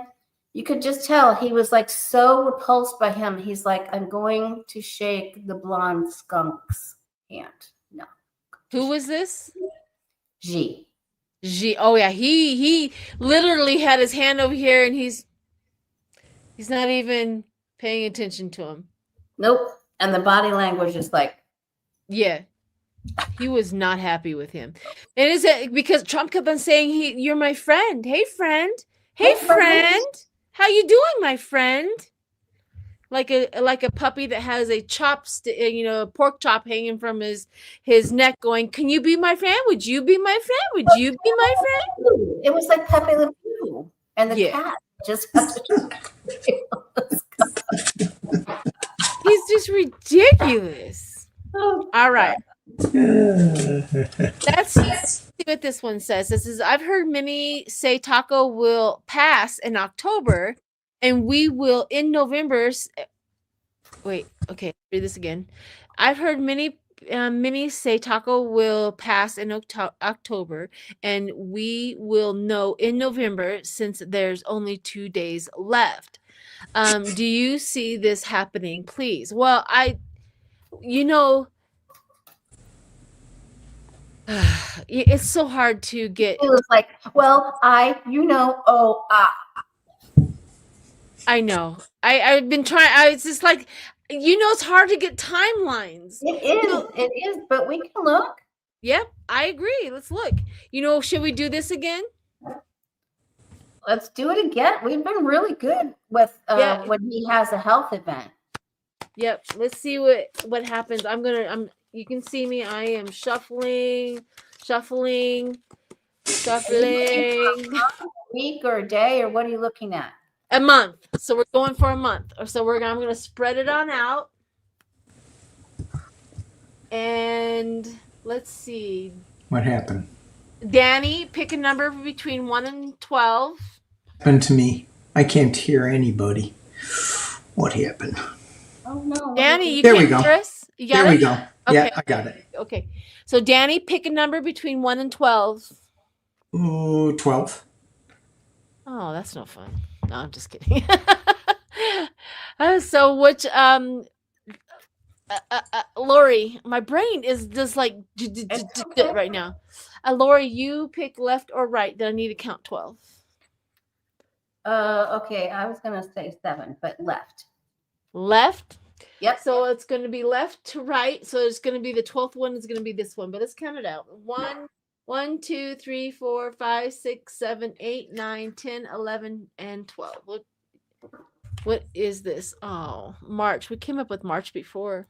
C: you could just tell he was like so repulsed by him. He's like, I'm going to shake the blonde skunk's hand. No.
A: Who was this?
C: G.
A: Oh yeah, he literally had his hand over here, and he's not even paying attention to him.
C: Nope. And the body language is like,
A: yeah, he was not happy with him. And is it because Trump kept on saying, you're my friend. Hey friend. Hey friend. How you doing, my friend? Like a puppy that has a chopstick, a pork chop hanging from his neck, going, "Can you be my friend? Would you be my friend? Would you be my friend?"
C: It was like Pepe Le Pew and the cat just.
A: He's just ridiculous. All right. Let's see what this one says. This is, I've heard many say taco will pass in October, and we will in November. Wait, okay, read this again. I've heard many say taco will pass in October, and we will know in November, since there's only 2 days left. Do you see this happening, please? Well, it's so hard to get.
C: It was like, well,
A: I know. I've been trying. It's just like, it's hard to get timelines.
C: It is, but we can look.
A: Yep, I agree. Let's look. Should we do this again?
C: Let's do it again. We've been really good with when he has a health event.
A: Yep. Let's see what happens. You can see me. I am shuffling.
C: week or a day, or what are you looking at?
A: A month. So we're going for a month. So I'm going to spread it on out. And let's see.
B: What happened?
A: Danny, pick a number between 1 and 12.
B: Happened to me. I can't hear anybody. What happened?
C: Oh no.
A: Danny, you
B: There
A: can't
B: we go.
A: hear us? You got
B: There
A: it?
B: we go.
A: Okay.
B: Yeah, I got it.
A: Okay. So Danny, pick a number between 1 and 12.
B: Ooh, 12.
A: Oh, that's no fun. No, I'm just kidding. So which Lori, my brain is just like right now. Lori, you pick left or right. Then I need to count 12.
C: Okay, I was gonna say 7, but left.
A: Left.
C: Yep.
A: So it's going to be left to right. So it's going to be the 12th one is going to be this one. But let's count it out. 1, 2, 3, 4, 5, 6, 7, 8, 9, 10, 11, and 12. What is this? Oh, March. We came up with March before.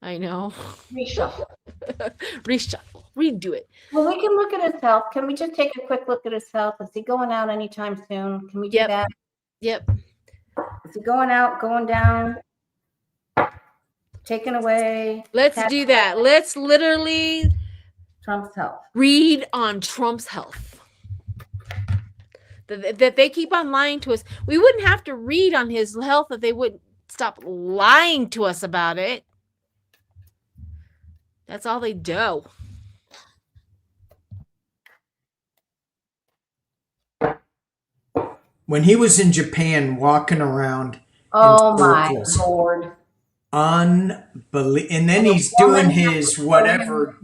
A: I know.
C: Reshuffle.
A: Reshuffle. Redo it.
C: Well, we can look at his health. Can we just take a quick look at his health? Is he going out anytime soon? Can we do that?
A: Yep.
C: Is he going out, going down, taken away?
A: Let's do that. Let's literally
C: Trump's health.
A: read on Trump's health. That they keep on lying to us. We wouldn't have to read on his health if they wouldn't stop lying to us about it. That's all they do.
B: When he was in Japan walking around
C: Oh
B: in
C: my
B: circles,
C: Lord.
B: unbelievable. And then he's doing his whatever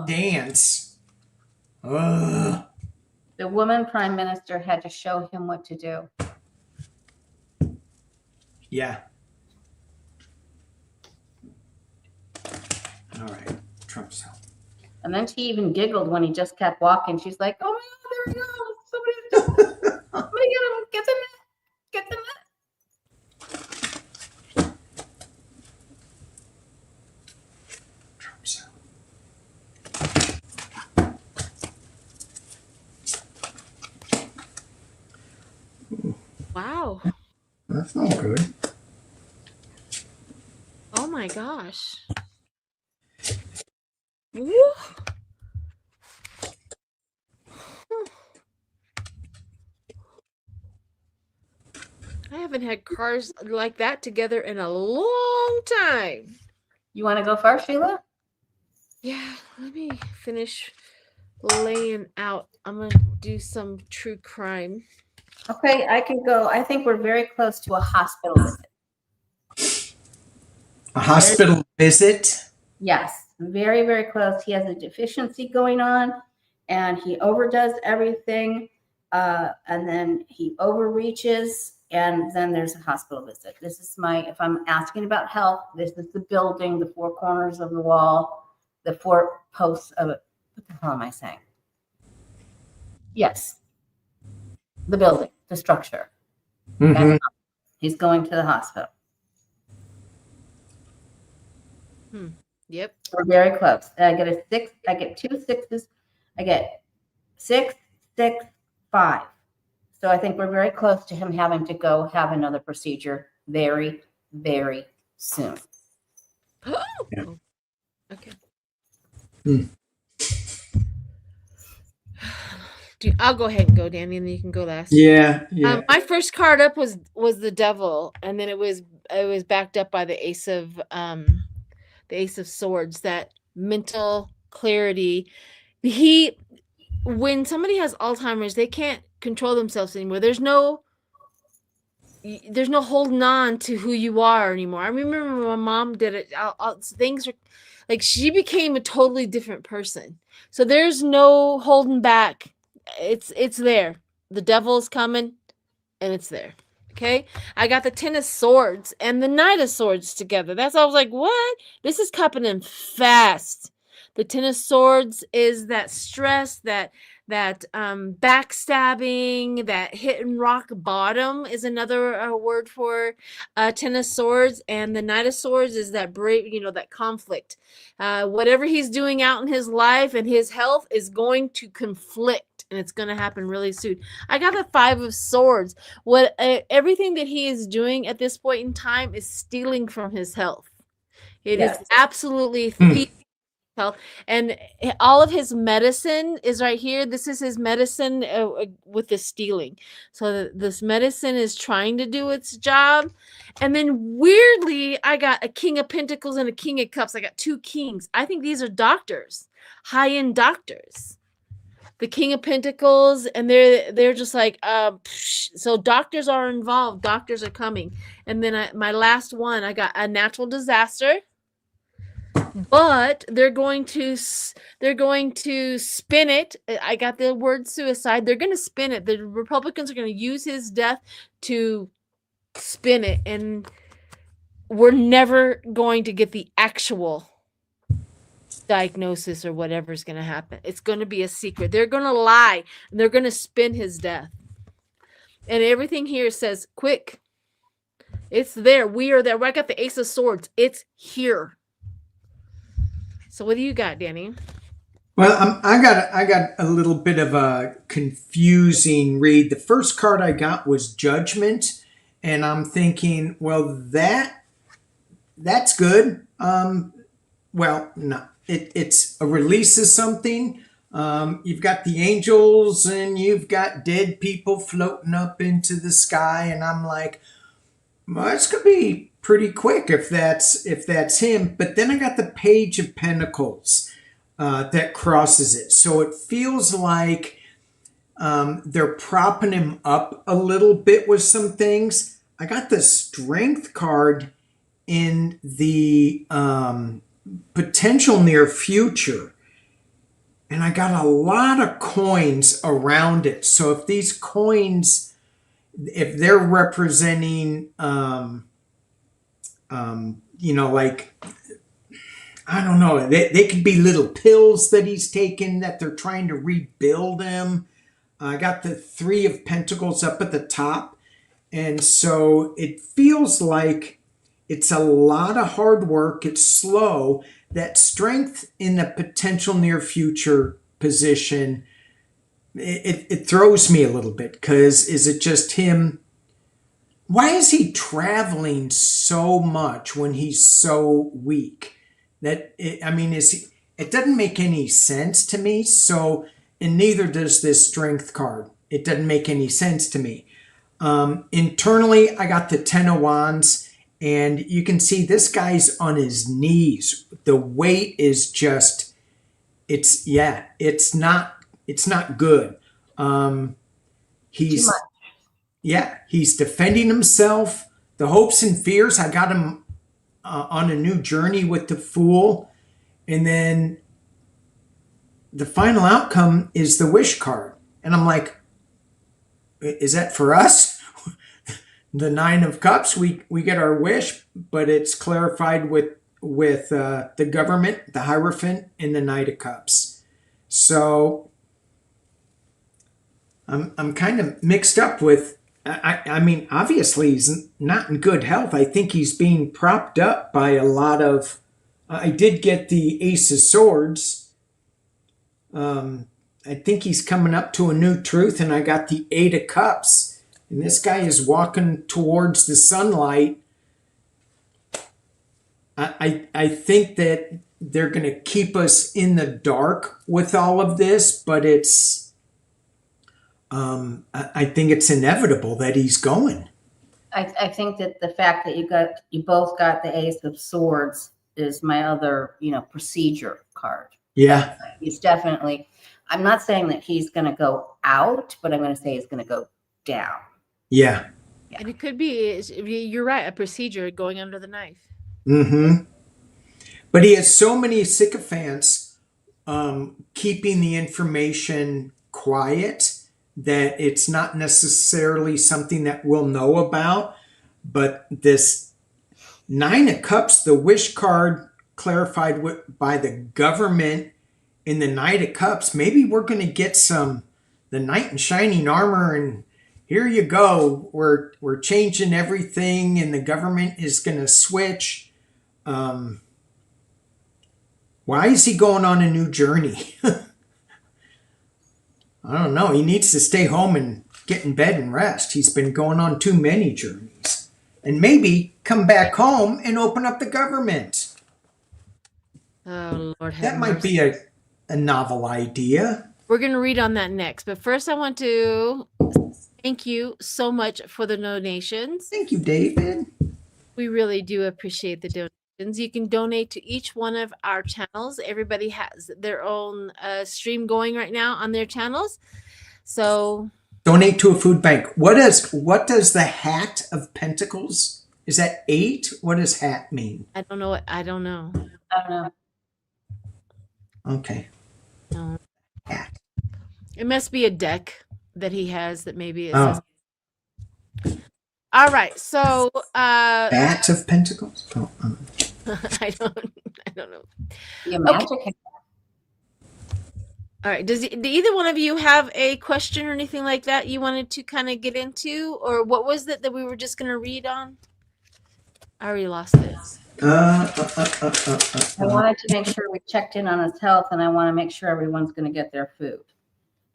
B: dance. Ugh.
C: The woman prime minister had to show him what to do.
B: Yeah. All right. Trump's out.
C: And then she even giggled when he just kept walking. She's like, oh my God, there he goes. Somebody get him. Get them.
B: Trump's out.
A: Wow.
B: That's not good.
A: Oh my gosh. Woo. I haven't had cars like that together in a long time.
C: You want to go first, Sheila?
A: Yeah, let me finish laying out. I'm going to do some true crime.
C: Okay, I can go. I think we're very close to a hospital visit.
B: A hospital visit?
C: Yes, very, very close. He has a deficiency going on, and he overdoes everything, and then he overreaches, and then there's a hospital visit. This is if I'm asking about health, this is the building, the 4 corners of the wall, the 4 posts of it. What the hell am I saying? Yes. The building, the structure.
B: Mm-hmm.
C: He's going to the hospital.
A: Yep.
C: We're very close. I get a 6. I get 2 6s. I get 6, 6, 5. So I think we're very close to him having to go have another procedure very, very soon.
B: Yeah.
A: Okay.
B: Hmm.
A: I'll go ahead and go, Danny, and then you can go last.
B: Yeah.
A: My first card up was the devil, and then it was backed up by the ace of swords. That mental clarity. When somebody has Alzheimer's, they can't control themselves anymore. There's no holding on to who you are anymore. I remember my mom did it. Things are like she became a totally different person. So there's no holding back. It's there. The devil's coming, and it's there. Okay, I got the 10 of swords and the knight of swords together. That's I was like, what? This is happening fast. The 10 of swords is that stress, that backstabbing, that hitting rock bottom is another word for 10 of swords, and the knight of swords is that brave, that conflict. Whatever he's doing out in his life and his health is going to conflict. it, and it's going to happen really soon. I got the 5 of Swords. What everything that he is doing at this point in time is stealing from his health. It is absolutely thieving health, and all of his medicine is right here. This is his medicine with the stealing. So this medicine is trying to do its job. And then weirdly, I got a King of Pentacles and a King of Cups. I got 2 kings. I think these are doctors, high-end doctors. The King of Pentacles, and they're just like, so doctors are involved. Doctors are coming. And then my last one, I got a natural disaster. But they're going to spin it. I got the word suicide. They're going to spin it. The Republicans are going to use his death to spin it, and we're never going to get the actual diagnosis or whatever's going to happen. It's going to be a secret. They're going to lie, and they're going to spin his death. And everything here says, quick. It's there. We are there. I got the Ace of Swords. It's here. So what do you got, Danny?
B: Well, I got a little bit of a confusing read. The first card I got was Judgment, and I'm thinking, well, that's good. Well, no, it's a release of something. You've got the angels, and you've got dead people floating up into the sky, and I'm like, well, it's gonna be pretty quick if that's him. But then I got the Page of Pentacles that crosses it, so it feels like they're propping him up a little bit with some things. I got the Strength card in the potential near future, and I got a lot of coins around it. So if these coins, if they're representing like, I don't know, they could be little pills that he's taken that they're trying to rebuild him. I got the 3 of Pentacles up at the top. And so it feels like it's a lot of hard work. It's slow. That Strength in the potential near future position, it throws me a little bit, because is it just him? Why is he traveling so much when he's so weak? It doesn't make any sense to me. So, and neither does this Strength card. It doesn't make any sense to me. Internally, I got the 10 of Wands, and you can see this guy's on his knees. The weight is just, it's not good. He's defending himself. The hopes and fears, I got him on a new journey with the Fool. And then the final outcome is the Wish card. And I'm like, is that for us? The 9 of Cups, we get our wish, but it's clarified with the government, the Hierophant, and the Knight of Cups. So I'm kind of mixed up with, I mean, obviously he's not in good health. I think he's being propped up by a lot of, I did get the Ace of Swords. I think he's coming up to a new truth, and I got the 8 of Cups. And this guy is walking towards the sunlight. I think that they're going to keep us in the dark with all of this, but it's, I think it's inevitable that he's going.
C: I think that the fact that you both got the Ace of Swords is my other, procedure card.
B: Yeah.
C: He's definitely, I'm not saying that he's going to go out, but I'm going to say he's going to go down.
B: Yeah.
A: And it could be, you're right, a procedure going under the knife.
B: Mm-hmm. But he has so many sycophants keeping the information quiet that it's not necessarily something that we'll know about. But this 9 of Cups, the Wish card clarified by the government in the Knight of Cups, maybe we're going to get the Knight in Shining Armor, and here you go. We're changing everything, and the government is going to switch. Why is he going on a new journey? I don't know. He needs to stay home and get in bed and rest. He's been going on too many journeys. And maybe come back home and open up the government.
A: Oh, Lord have
B: That might
A: mercy.
B: be a novel idea.
A: We're going to read on that next. But first, I want to thank you so much for the donations.
B: Thank you, David.
A: We really do appreciate the donations. You can donate to each one of our channels. Everybody has their own stream going right now on their channels. So
B: Donate to a food bank. What does the Hat of Pentacles? Is that 8? What does hat mean?
A: I don't know. I don't know.
C: I don't know.
B: Okay.
A: No.
B: Hat.
A: It must be a deck that he has that maybe it
B: Oh.
A: says. All right. So
B: Bat of Pentacles? Oh,
A: I don't know.
C: Your magic hand.
A: All right. Do either one of you have a question or anything like that you wanted to kind of get into? Or what was it that we were just going to read on? I already lost it.
C: I wanted to make sure we checked in on his health, and I want to make sure everyone's going to get their food.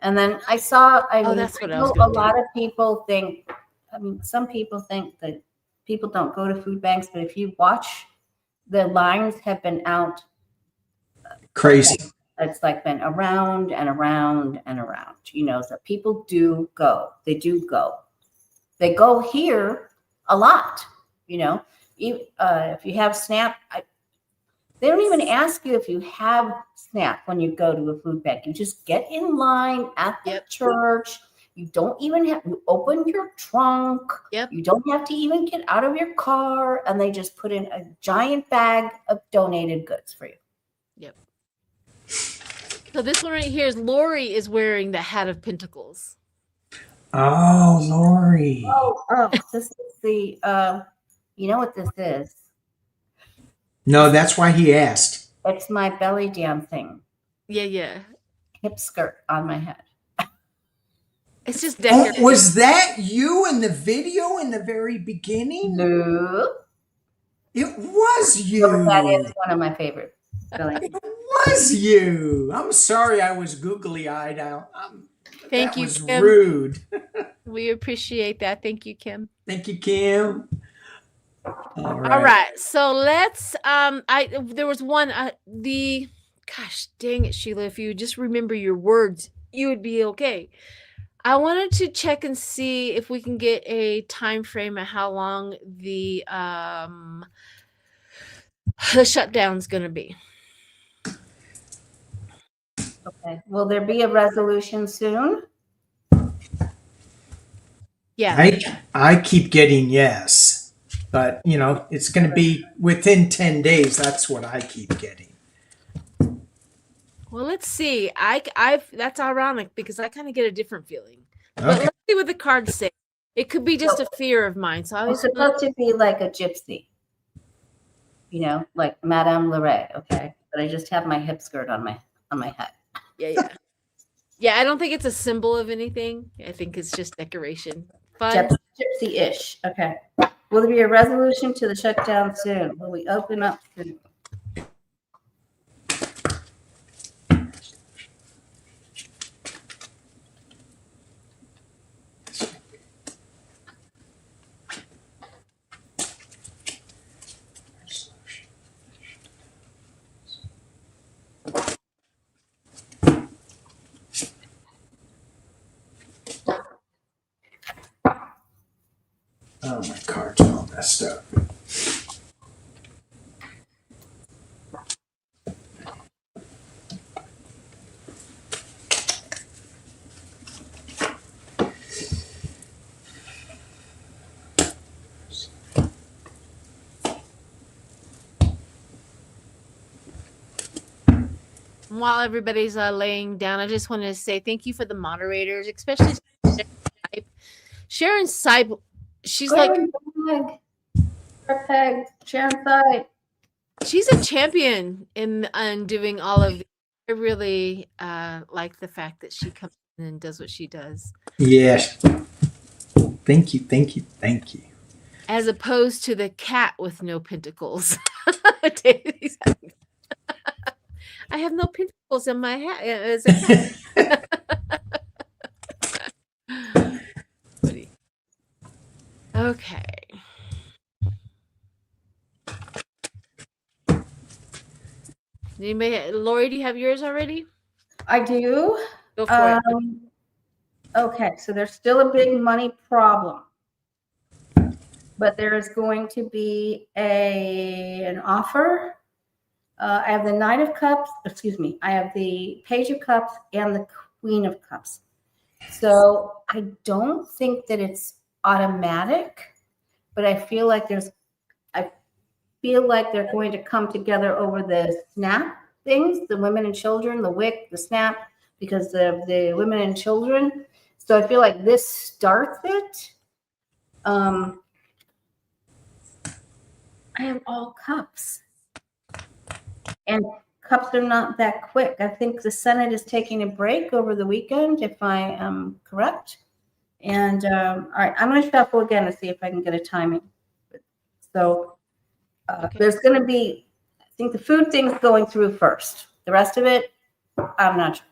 C: And then I saw,
A: that's what I was
C: a
A: gonna do.
C: lot of people think, some people think that people don't go to food banks, but if you watch, the lines have been out.
B: crazy.
C: It's like been around and around and around, so people do go. They do go. They go here a lot, if you have SNAP, they don't even ask you if you have SNAP when you go to a food bank. You just get in line at the church. You don't even you open your trunk.
A: Yep.
C: You don't have to even get out of your car, and they just put in a giant bag of donated goods for you.
A: Yep. So this one right here is Lori is wearing the Hat of Pentacles.
B: Oh, Lori.
C: Oh, this is the, you know what this is?
B: No, that's why he asked.
C: It's my belly dancing
A: Yeah.
C: hip skirt on my head.
A: It's just decorative.
B: Oh, was that you in the video in the very beginning?
C: No.
B: It was you.
C: But that is one of my favorites.
B: It was you. I'm sorry I was googly-eyed out.
A: Thank
B: that
A: you,
B: was
A: Kim.
B: rude.
A: We appreciate that. Thank you, Kim.
B: Thank you, Kim. All
A: All right. So let's there was one gosh dang it, Sheila, if you just remember your words, you would be okay. I wanted to check and see if we can get a time frame of how long the shutdown's going to be.
C: Okay. Will there be a resolution soon?
A: Yeah.
B: I keep getting yes, but it's going to be within 10 days. That's what I keep getting.
A: Well, let's see. That's ironic because I kind of get a different feeling. But
B: Okay.
A: let's see what the cards say. It could be just a fear of mine. So I
C: It's
A: was
C: supposed to be like a gypsy, like Madame Leray. Okay, but I just have my hip skirt on my head.
A: Yeah. I don't think it's a symbol of anything. I think it's just decoration. Fun.
C: Gypsy-ish. Okay. Will there be a resolution to the shutdown soon? Will we open up soon?
B: Oh, my cards are all messed up.
A: While everybody's laying down, I just want to say thank you for the moderators, especially Sharon Seib. She's
C: Sharon Seib.
A: She's a champion in doing all of. I really like the fact that she comes in and does what she does.
B: Yes. Thank you.
A: As opposed to the cat with no pentacles. I have no pentacles in my hat as a cat. Okay. Anybody, Lori, do you have yours already?
C: I do.
A: Go for it.
C: Okay, so there's still a big money problem, but there is going to be an offer. I have the Knight of Cups, excuse me, I have the Page of Cups and the Queen of Cups. So I don't think that it's automatic, but I feel like they're going to come together over the SNAP things, the women and children, the WIC, the SNAP, because of the women and children. So I feel like this starts it. I have all cups. And cups are not that quick. I think the Senate is taking a break over the weekend, if I am correct. And all right, I'm going to shuffle again to see if I can get a timing. So there's going to be, I think the food thing's going through first. The rest of it, I'm not sure.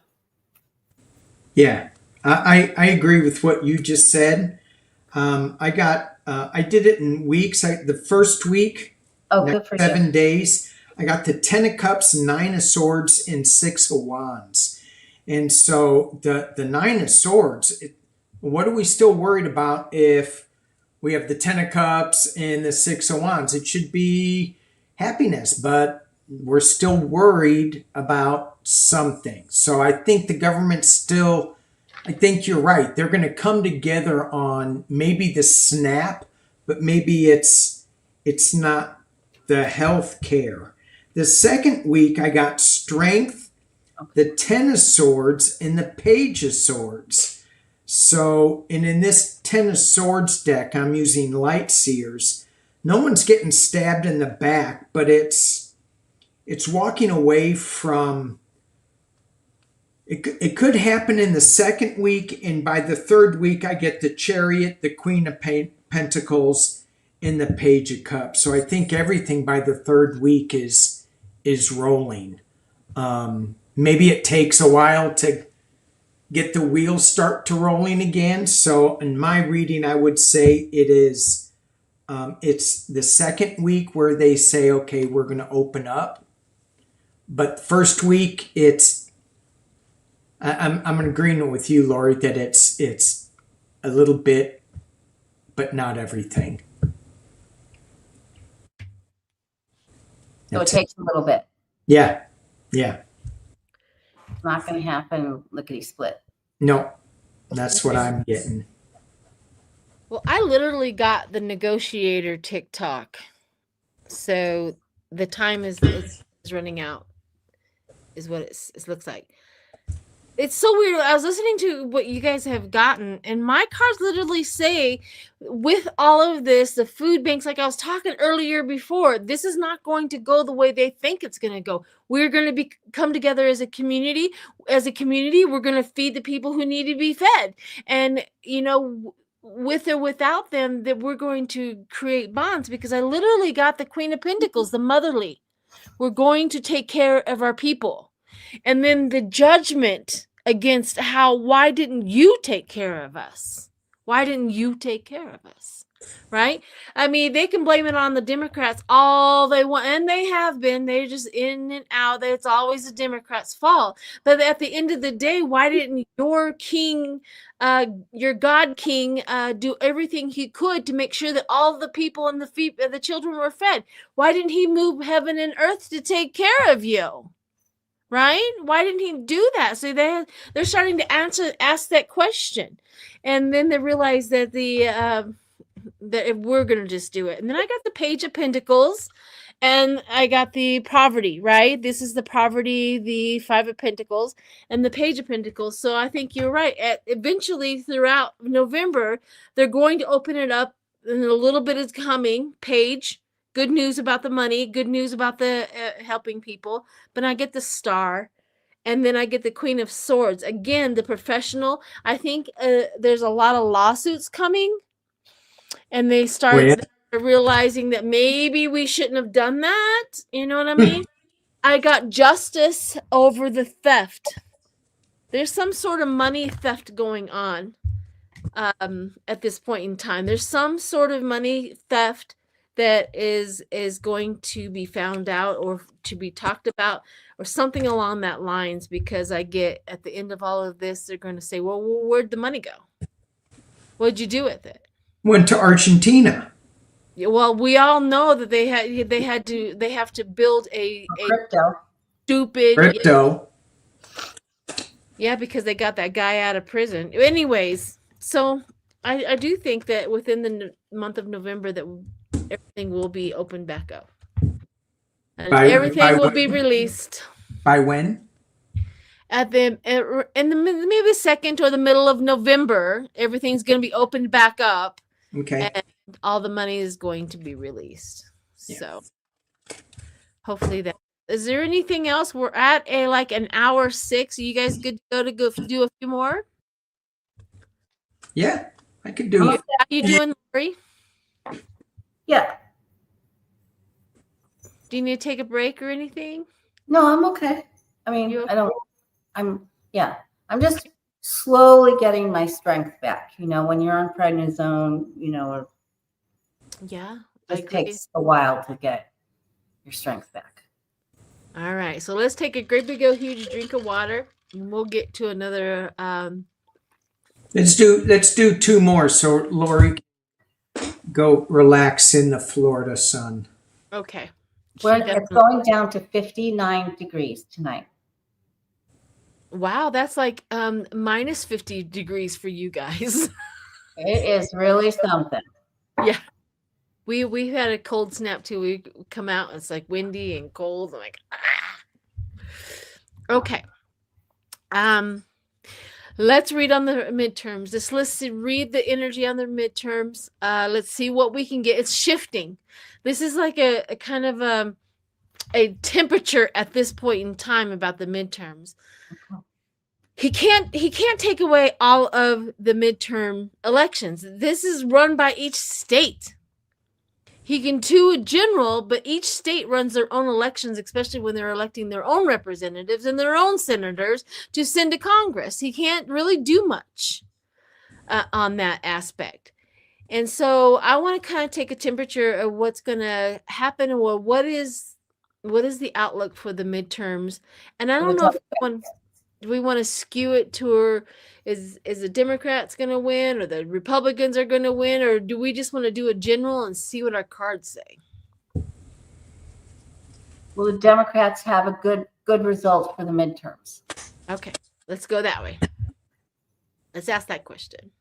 B: Yeah, I agree with what you just said. I did it in weeks. The first week,
C: Good for
B: 7 days, I got the 10 of Cups, 9 of Swords, and 6 of Wands. And so the 9 of Swords, what are we still worried about if we have the 10 of Cups and the 6 of Wands? It should be happiness, but we're still worried about something. So I think the government's still, I think you're right. They're going to come together on maybe the SNAP, but maybe it's not the health care. The second week, I got Strength, the 10 of Swords, and the Page of Swords. So, and in this 10 of Swords deck, I'm using Light Seers. No one's getting stabbed in the back, but it's walking away from. It could happen in the second week, and by the third week, I get the Chariot, the Queen of Pentacles, and the Page of Cups. So I think everything by the third week is rolling. Maybe it takes a while to get the wheels start to rolling again. So in my reading, I would say it's the second week where they say, okay, we're going to open up. But first week, I'm in agreement with you, Lori, that it's a little bit, but not everything.
C: So it takes a little bit.
B: Yeah.
C: It's not going to happen lickety split.
B: No, that's what I'm getting.
A: Well, I literally got the negotiator TikTok. So the time is running out, is what it looks like. It's so weird. I was listening to what you guys have gotten, and my cards literally say, with all of this, the food banks, like I was talking earlier before, this is not going to go the way they think it's going to go. We're going to come together as a community. As a community, we're going to feed the people who need to be fed. And, with or without them, that we're going to create bonds, because I literally got the Queen of Pentacles, the motherly. We're going to take care of our people. And then the judgment against why didn't you take care of us? Why didn't you take care of us? Right? I mean, they can blame it on the Democrats all they want, and they have been. They're just in and out. It's always the Democrats' fault. But at the end of the day, why didn't your king, your God King, do everything he could to make sure that all the people and the children were fed? Why didn't he move heaven and earth to take care of you? Right? Why didn't he do that? So they're starting to ask that question, and then they realize that that if we're gonna just do it. And then I got the Page of Pentacles, and I got the poverty. Right? This is the poverty, the Five of Pentacles, and the Page of Pentacles. So I think you're right. Eventually, throughout November, they're going to open it up, and a little bit is coming. Page. Good news about the money, good news about the helping people. But I get the Star, and then I get the Queen of Swords. Again, the professional. I think there's a lot of lawsuits coming, and they start realizing that maybe we shouldn't have done that. You know what I mean? I got Justice over the theft. There's some sort of money theft going on. at this point in time. There's some sort of money theft that is going to be found out or to be talked about or something along that lines, because I get at the end of all of this, they're going to say, well, where'd the money go? What'd you do with it?
B: Went to Argentina.
A: Yeah, well, we all know that they have to build a
C: Crypto.
A: stupid
B: Crypto.
A: Yeah, because they got that guy out of prison. Anyways, so I do think that within the month of November that everything will be opened back up. And everything will be released.
B: By when?
A: In the maybe second or the middle of November, everything's going to be opened back up.
B: Okay.
A: And all the money is going to be released. Yeah. So hopefully that. Is there anything else? We're at an hour 6. Are you guys good to go do a few more?
B: Yeah, I could do it.
A: How you doing, Lori?
C: Yeah.
A: Do you need to take a break or anything?
C: No, I'm okay. I mean,
A: okay?
C: I'm just slowly getting my strength back. When you're on prednisone, it takes a while to get your strength back.
A: All right, so let's take a great big huge drink of water, and we'll get to another.
B: Let's do 2 more, so Lori can go relax in the Florida sun.
A: Okay.
C: It's going down to 59 degrees tonight.
A: Wow, that's like minus 50 degrees for you guys.
C: It is really something.
A: Yeah. We've had a cold snap too. We come out, it's like windy and cold. I'm like, ah. Okay. Let's read on the midterms. Let's read the energy on the midterms. Let's see what we can get. It's shifting. This is like a kind of a temperature at this point in time about the midterms. He can't take away all of the midterm elections. This is run by each state. He can do a general, but each state runs their own elections, especially when they're electing their own representatives and their own senators to send to Congress. He can't really do much on that aspect. And so I want to kind of take a temperature of what's going to happen, or what is the outlook for the midterms. And I don't know if we want to skew it to is the Democrats going to win or the Republicans are going to win, or do we just want to do a general and see what our cards say?
C: Will the Democrats have a good result for the midterms?
A: Okay, let's go that way. Let's ask that question.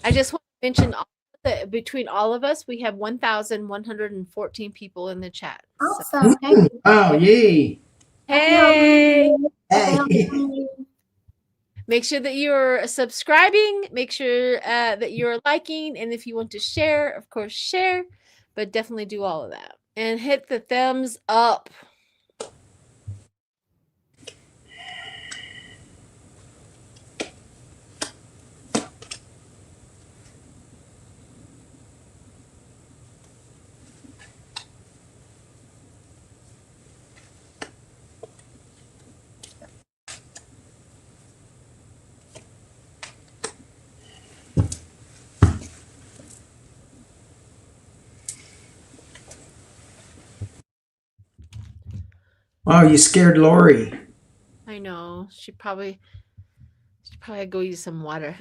A: I just want to mention that between all of us, we have 1,114 people in the chat.
C: Awesome.
B: So. Oh, yay.
A: Hey.
B: Hey.
A: Make sure that you're subscribing. Make sure that you're liking. And if you want to share, of course, share. But definitely do all of that. And hit the thumbs up.
B: Wow, you scared Lori.
A: I know. She probably go use some water.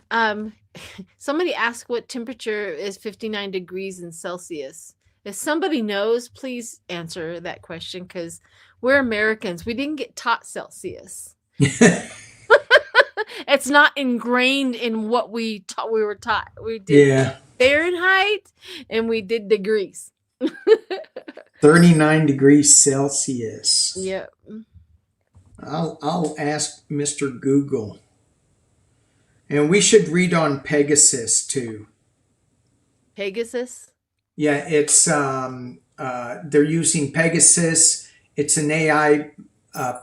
A: Somebody asked what temperature is 59 degrees in Celsius. If somebody knows, please answer that question, because we're Americans. We didn't get taught Celsius. It's not ingrained in what we were taught. We did Fahrenheit and we did degrees.
B: 39 degrees Celsius.
A: Yep.
B: I'll ask Mr. Google. And we should read on Pegasus too.
A: Pegasus?
B: Yeah, it's they're using Pegasus. It's an AI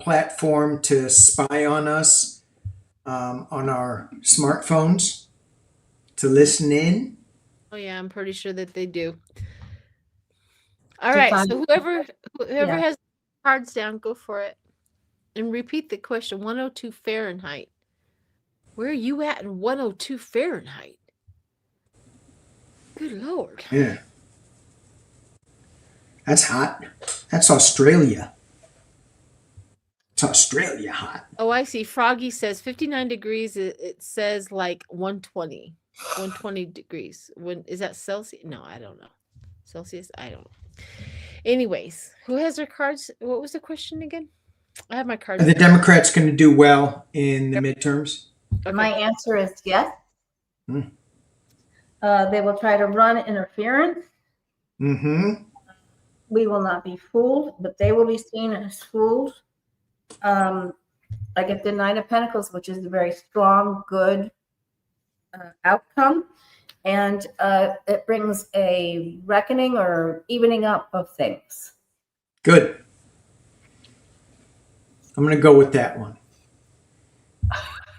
B: platform to spy on us on our smartphones, to listen in.
A: Oh yeah, I'm pretty sure that they do. All right,
C: Define-
A: so whoever
C: Yeah.
A: has cards down, go for it. And repeat the question. 102 Fahrenheit. Where are you at in 102 Fahrenheit? Good Lord.
B: Yeah. That's hot. That's Australia. It's Australia hot.
A: Oh, I see. Froggy says 59 degrees. It says like 120. 120 degrees. When is that Celsius? No, I don't know. Celsius? I don't know. Anyways, who has their cards? What was the question again? I have my cards.
B: Are the Democrats going to do well in the midterms?
A: Okay.
C: My answer is yes.
B: Hmm.
C: They will try to run interference.
B: Mm-hmm.
C: We will not be fooled, but they will be seen as fools. I get the Nine of Pentacles, which is a very strong, good outcome. And it brings a reckoning or evening up of things.
B: Good. I'm going to go with that one.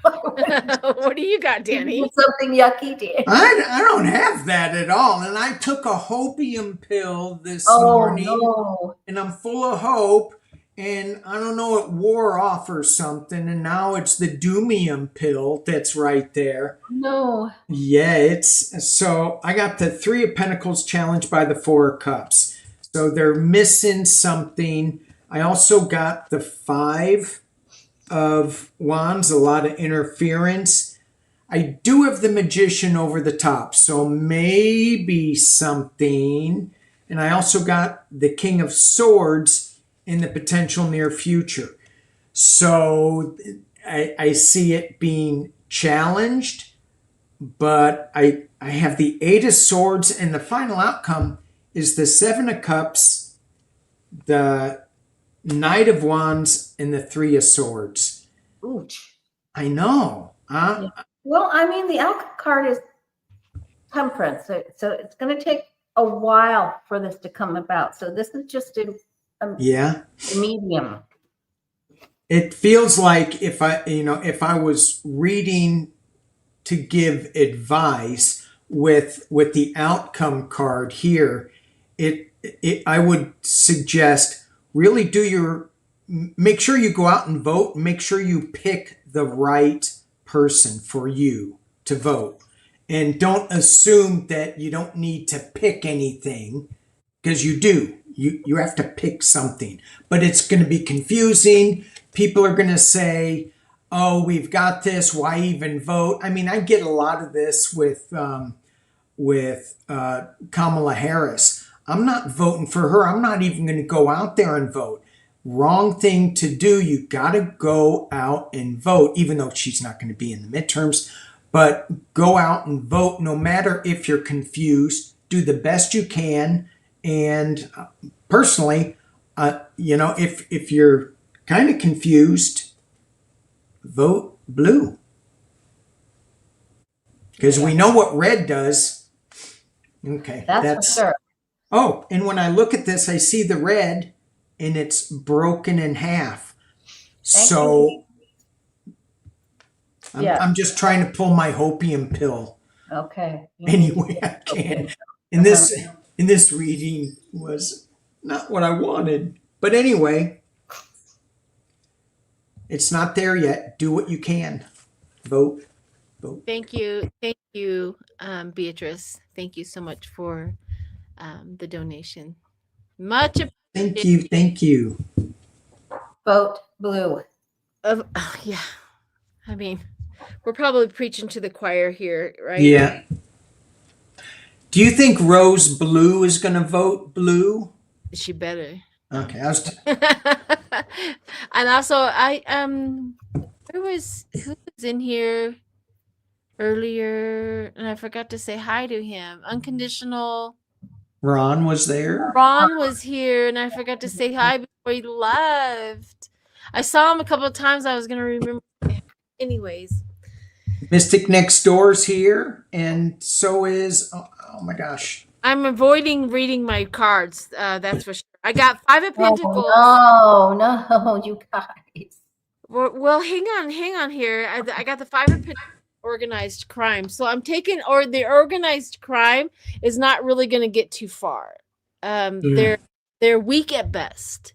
A: What do you got, Danny?
C: Something yucky, Dan.
B: I don't have that at all. And I took a hopium pill this
C: Oh,
B: morning.
C: no.
B: And I'm full of hope. And I don't know, it wore off or something. And now it's the doomium pill that's right there.
C: No.
B: Yeah, it's so I got the Three of Pentacles challenged by the Four of Cups. So they're missing something. I also got the Five of Wands, a lot of interference. I do have the Magician over the top, so maybe something. And I also got the King of Swords in the potential near future. So I see it being challenged, but I have the Eight of Swords, and the final outcome is the Seven of Cups, the Knight of Wands, and the Three of Swords.
C: Ouch.
B: I know.
C: Yeah. Well, I mean, the outcome card is temperance, so it's going to take a while for this to come about. So this is just a
B: Yeah.
C: medium.
B: It feels like if I was reading to give advice with the outcome card here, I would suggest really make sure you go out and vote. Make sure you pick the right person for you to vote. And don't assume that you don't need to pick anything, because you do. You have to pick something. But it's going to be confusing. People are going to say, oh, we've got this. Why even vote? I mean, I get a lot of this with Kamala Harris. I'm not voting for her. I'm not even going to go out there and vote. Wrong thing to do. You got to go out and vote, even though she's not going to be in the midterms. But go out and vote, no matter if you're confused. Do the best you can. And personally, if you're kind of confused, vote blue. Because we know what red does. Okay.
C: That's for sure.
B: Oh, and when I look at this, I see the red and it's broken in half. So I'm just trying to pull my hopium pill.
C: Okay.
B: Any way I can. And this reading was not what I wanted. But anyway, it's not there yet. Do what you can. Vote.
A: Thank you, Beatrice. Thank you so much for the donation. Much appreciated.
B: Thank you.
C: Vote blue.
A: Yeah, I mean, we're probably preaching to the choir here, right?
B: Yeah. Do you think Rose Blue is going to vote blue?
A: She better.
B: Okay,
A: and also, who was in here earlier, and I forgot to say hi to him. Unconditional.
B: Ron was there.
A: Ron was here, and I forgot to say hi before he left. I saw him a couple of times. I was going to remember. Anyways.
B: Mystic Next Door's here, and so is, oh my gosh.
A: I'm avoiding reading my cards. That's for sure. I got Five of Pentacles.
C: Oh, no, you guys.
A: Well, hang on here. I got the Five of Pentacles. organized crime. So I'm taking, or the organized crime is not really going to get too far. They're weak at best.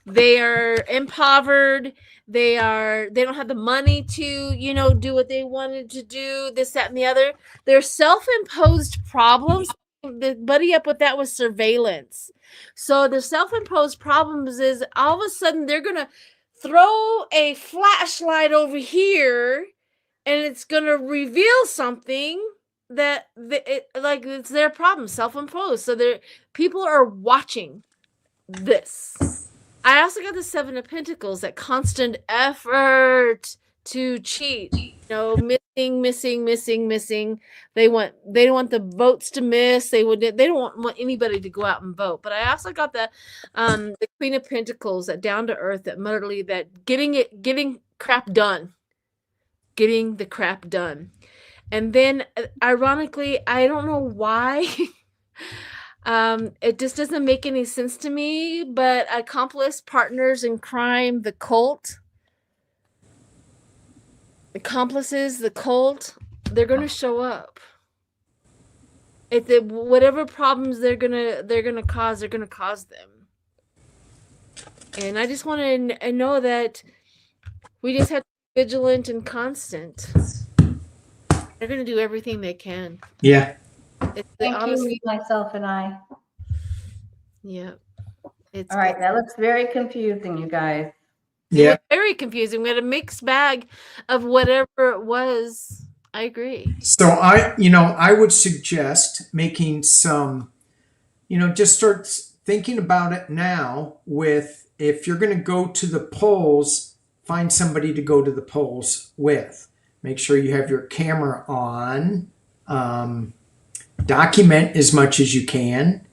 A: They are impoverished. They don't have the money to, do what they wanted to do, this, that, and the other. They're self-imposed problems. The buddy up with that was surveillance. So the self-imposed problems is all of a sudden they're gonna throw a flashlight over here and it's gonna reveal something that it's their problem, self-imposed. So people are watching this. I also got the Seven of Pentacles, that constant effort to cheat. Missing. They don't want the votes to miss. They don't want anybody to go out and vote. But I also got the Queen of Pentacles, that down to earth, that motherly, that getting crap done. Getting the crap done. And then ironically, I don't know why. It just doesn't make any sense to me, but accomplice, partners in crime, the cult, accomplices, the cult, they're going to show up. Whatever problems they're going to cause them. And I just want to know that we just have to be vigilant and constant. They're going to do everything they can.
B: Yeah.
C: Thank you, myself and I.
A: Yeah.
C: All right. That looks very confusing, you guys.
A: Yeah. Very confusing. We had a mixed bag of whatever it was. I agree.
B: So I would suggest making some, just start thinking about it now with, if you're going to go to the polls, find somebody to go to the polls with. Make sure you have your camera on. Document as much as you can.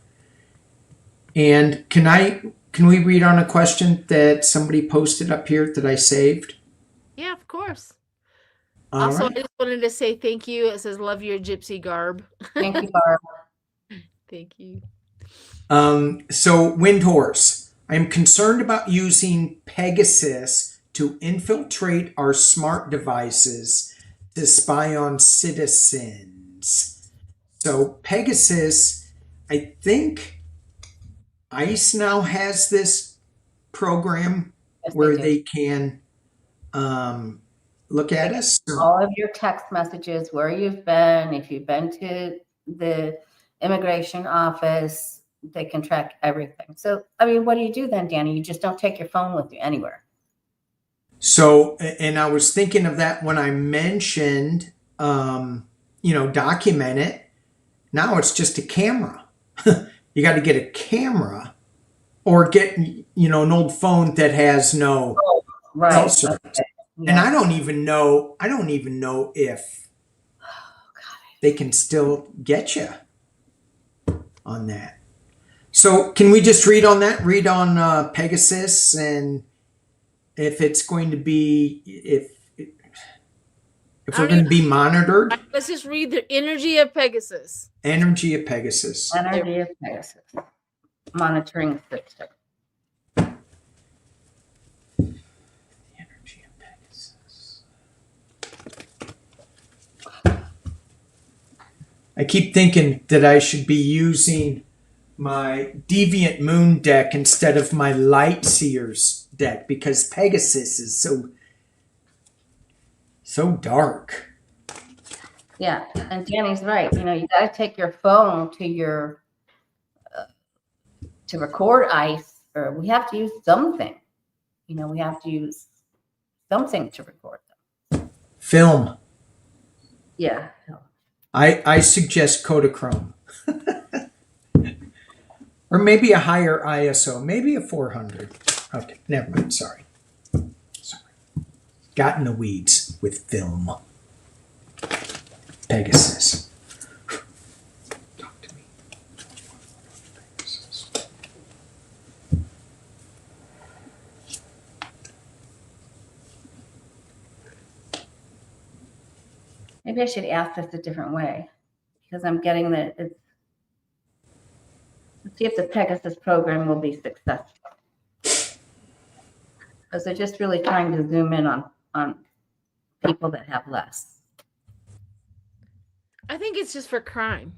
B: And can we read on a question that somebody posted up here that I saved?
A: Yeah, of course.
B: All
A: also,
B: right.
A: I just wanted to say thank you. It says, love your gypsy garb.
C: Thank you, Barb.
A: Thank you.
B: So Wind Horse, I am concerned about using Pegasus to infiltrate our smart devices to spy on citizens. So Pegasus, I think ICE now has this program where they can look at us.
C: All of your text messages, where you've been, if you've been to the immigration office, they can track everything. So, what do you do then, Danny? You just don't take your phone with you anywhere.
B: So, and I was thinking of that when I mentioned, document it. Now it's just a camera. You got to get a camera or get, an old phone that has no cell service. Okay. Yeah. And I don't even know if they can still get you on that. So can we just read on that? Read on Pegasus, and if it's going to be, if we're going to be monitored.
A: Let's just read the energy of Pegasus.
B: Energy of Pegasus.
C: Energy of Pegasus. Monitoring system.
B: Energy of Pegasus. I keep thinking that I should be using my Deviant Moon deck instead of my Light Seers deck, because Pegasus is so dark.
C: Yeah, and Danny's right. You got to take your phone to your to record ICE, or we have to use something. We have to use something to record them.
B: Film.
C: Yeah.
B: I suggest Kodachrome. Or maybe a higher ISO, maybe a 400. Okay, never mind. Sorry. Got in the weeds with film. Pegasus. Talk to me. Pegasus.
C: Maybe I should ask this a different way, because I'm getting that it's. Let's see if the Pegasus program will be successful. Because they're just really trying to zoom in on people that have less.
A: I think it's just for crime.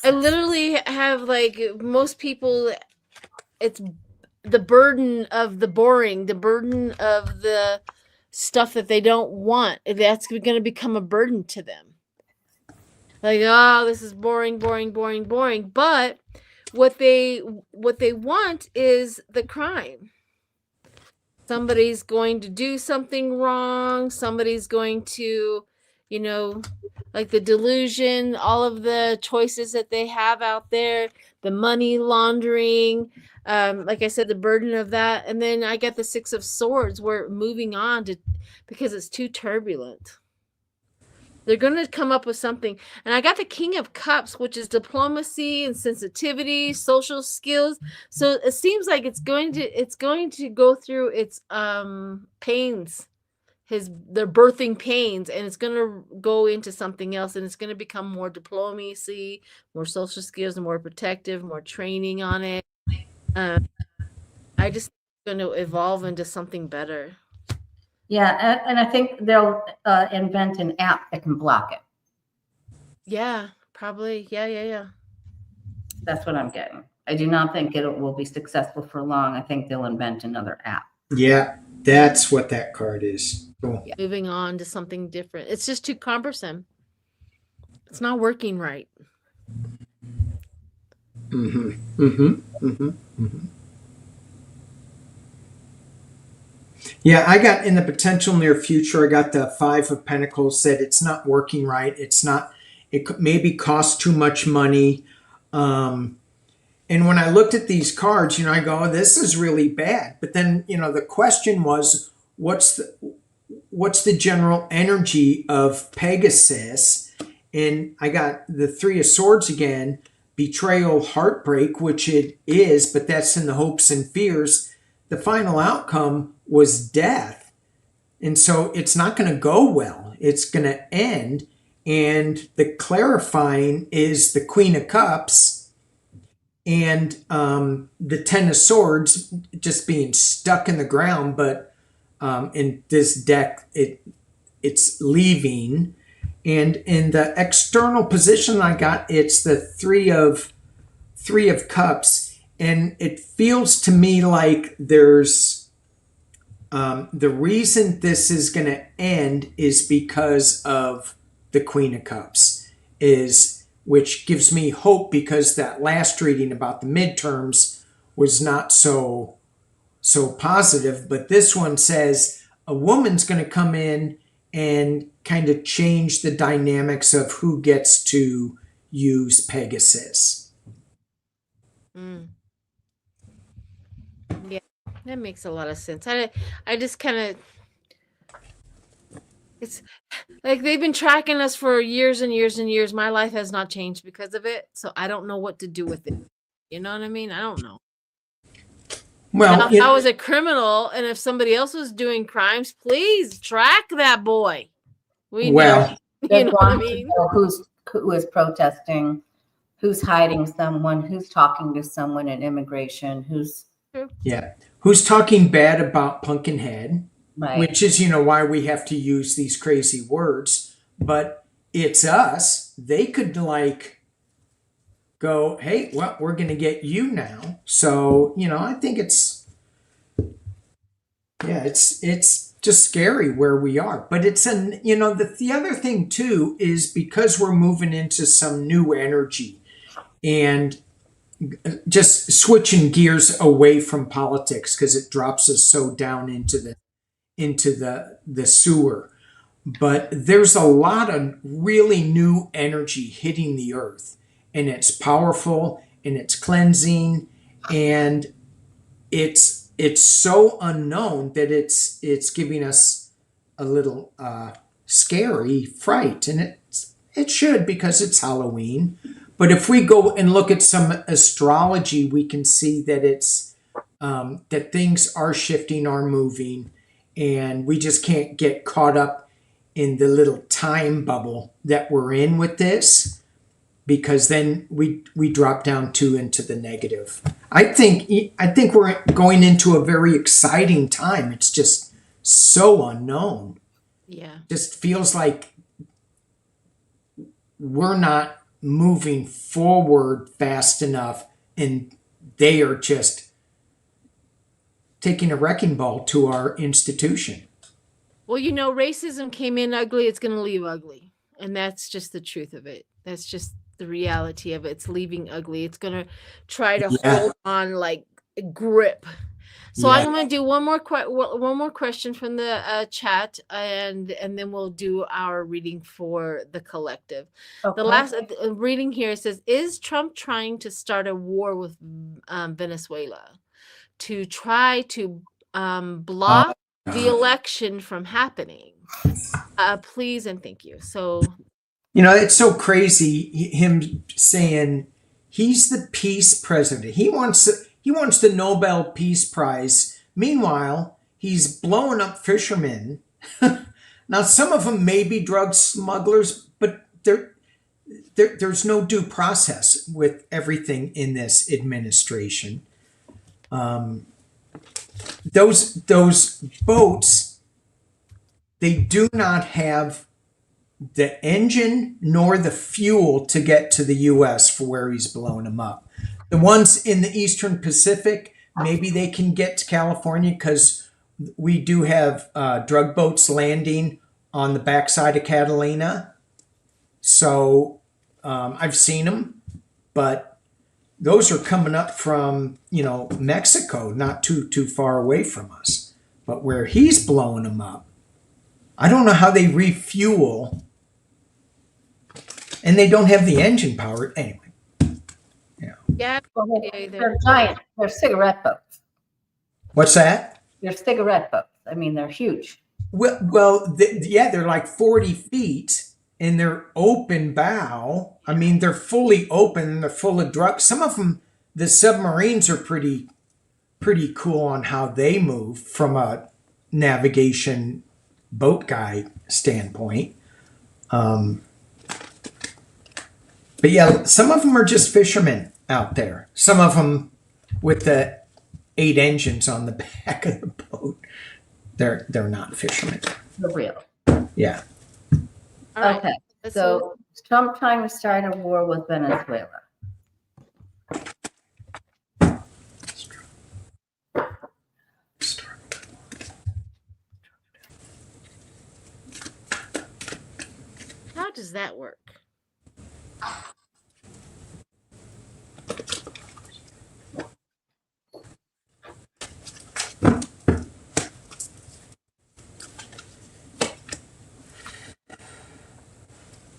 A: I literally have, like, most people, it's the burden of the boring, the burden of the stuff that they don't want. That's going to become a burden to them. Like, oh, this is boring, boring, boring, boring. But what they want is the crime. Somebody's going to do something wrong. Somebody's going to, you know, like the delusion, all of the choices that they have out there, the money laundering, like I said, the burden of that. And then I get the Six of Swords. We're moving on to, because it's too turbulent. They're going to come up with something. And I got the King of Cups, which is diplomacy and sensitivity, social skills. So it seems like it's going to go through its pains, their birthing pains, and it's going to go into something else, and it's going to become more diplomacy, more social skills, more protective, more training on it. I just think it's going to evolve into something better.
C: Yeah, and I think they'll invent an app that can block it.
A: Yeah, probably. Yeah.
C: That's what I'm getting. I do not think it will be successful for long. I think they'll invent another app.
B: Yeah, that's what that card is. Cool.
A: Yeah. Moving on to something different. It's just too cumbersome. It's not working right.
B: Yeah, I got in the potential near future, I got the Five of Pentacles, said it's not working right. It could maybe cost too much money. And when I looked at these cards, I go, oh, this is really bad. But then, the question was, what's the general energy of Pegasus? And I got the Three of Swords again, betrayal, heartbreak, which it is, but that's in the hopes and fears. The final outcome was death. And so it's not going to go well. It's going to end. And the clarifying is the Queen of Cups and the Ten of Swords just being stuck in the ground. But in this deck, it's leaving. And in the external position I got, it's the Three of Cups. And it feels to me like there's the reason this is going to end is because of the Queen of Cups, which gives me hope, because that last reading about the midterms was not so positive. But this one says a woman's going to come in and kind of change the dynamics of who gets to use Pegasus.
A: Yeah, that makes a lot of sense. I just kind of, it's like they've been tracking us for years and years and years. My life has not changed because of it, so I don't know what to do with it. You know what I mean? I don't know. Well, if I was a criminal, and if somebody else was doing crimes, please track that boy. You know what I mean?
C: Who is protesting, who's hiding someone, who's talking to someone in immigration, who's
B: talking bad about Pumpkinhead,
C: right.
B: Which is, why we have to use these crazy words. But it's us. They could go, hey, well, we're going to get you now. So, I think it's just scary where we are. But it's the other thing too is because we're moving into some new energy and just switching gears away from politics, because it drops us so down into the sewer. But there's a lot of really new energy hitting the earth, and it's powerful and it's cleansing, and it's so unknown that it's giving us a little scary fright, and it should, because it's Halloween. But if we go and look at some astrology, we can see that it's that things are shifting, are moving, and we just can't get caught up in the little time bubble that we're in with this, because then we drop down too into the negative. I think we're going into a very exciting time. It's just so unknown.
A: Yeah.
B: Just feels like we're not moving forward fast enough, and they are just taking a wrecking ball to our institution.
A: Well, you know, racism came in ugly, it's going to leave ugly. And that's just the truth of it. That's just the reality of it. It's leaving ugly. It's going to try to
B: Yeah.
A: hold on like a grip. So
B: Yeah.
A: I'm going to do one more question from the chat, and then we'll do our reading for the collective.
C: Okay.
A: The last reading here says, is Trump trying to start a war with Venezuela to try to block the election from happening? Please and thank you. So,
B: You know, it's so crazy him saying he's the peace president. He wants the Nobel Peace Prize. Meanwhile, he's blowing up fishermen. Now, some of them may be drug smugglers, but there's no due process with everything in this administration. Those boats, they do not have the engine nor the fuel to get to the U.S. for where he's blowing them up. The ones in the Eastern Pacific, maybe they can get to California because we do have drug boats landing on the backside of Catalina. So I've seen them, but those are coming up from, Mexico, not too far away from us. But where he's blowing them up, I don't know how they refuel. And they don't have the engine power anyway.
A: yeah,
C: They're giant. They're cigarette boats.
B: What's that?
C: They're cigarette boats. I mean, they're huge.
B: They're like 40 feet, and they're open bow. I mean, they're fully open and they're full of drugs. Some of them, the submarines are pretty cool on how they move from a navigation boat guy standpoint. But yeah, some of them are just fishermen out there. Some of them with the 8 engines on the back of the boat. They're not fishermen.
C: They're real.
B: Yeah.
A: all right.
C: Okay. So Trump trying to start a war with Venezuela.
A: How does that work?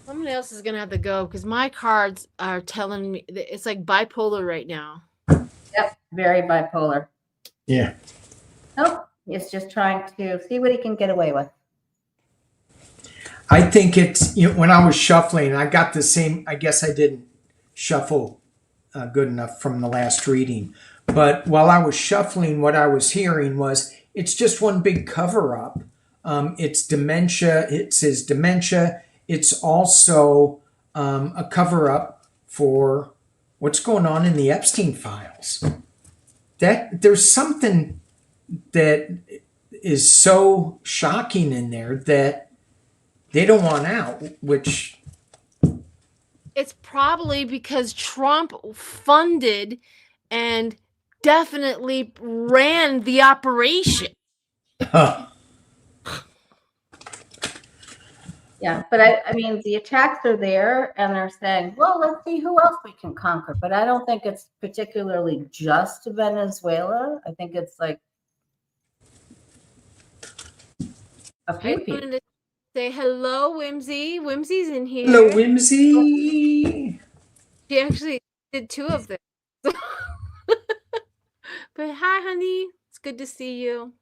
A: Someone else is gonna have to go because my cards are telling me that it's like bipolar right now.
C: Yep. Very bipolar.
B: Yeah.
C: Nope. He's just trying to see what he can get away with.
B: I think it's, when I was shuffling, I got the same, I guess I didn't shuffle good enough from the last reading. But while I was shuffling, what I was hearing was it's just one big cover up. It's dementia. It says dementia. It's also a cover up for what's going on in the Epstein files. That there's something that is so shocking in there that they don't want out, which
A: It's probably because Trump funded and definitely ran the operation.
C: Yeah, but I mean, the attacks are there, and they're saying, well, let's see who else we can conquer. But I don't think it's particularly just Venezuela. I think it's like a few
A: I
C: people.
A: wanted to say hello, Whimsy. Whimsy's in here.
B: Hello, Whimsy.
A: She actually did 2 of them. But hi, honey. It's good to see you.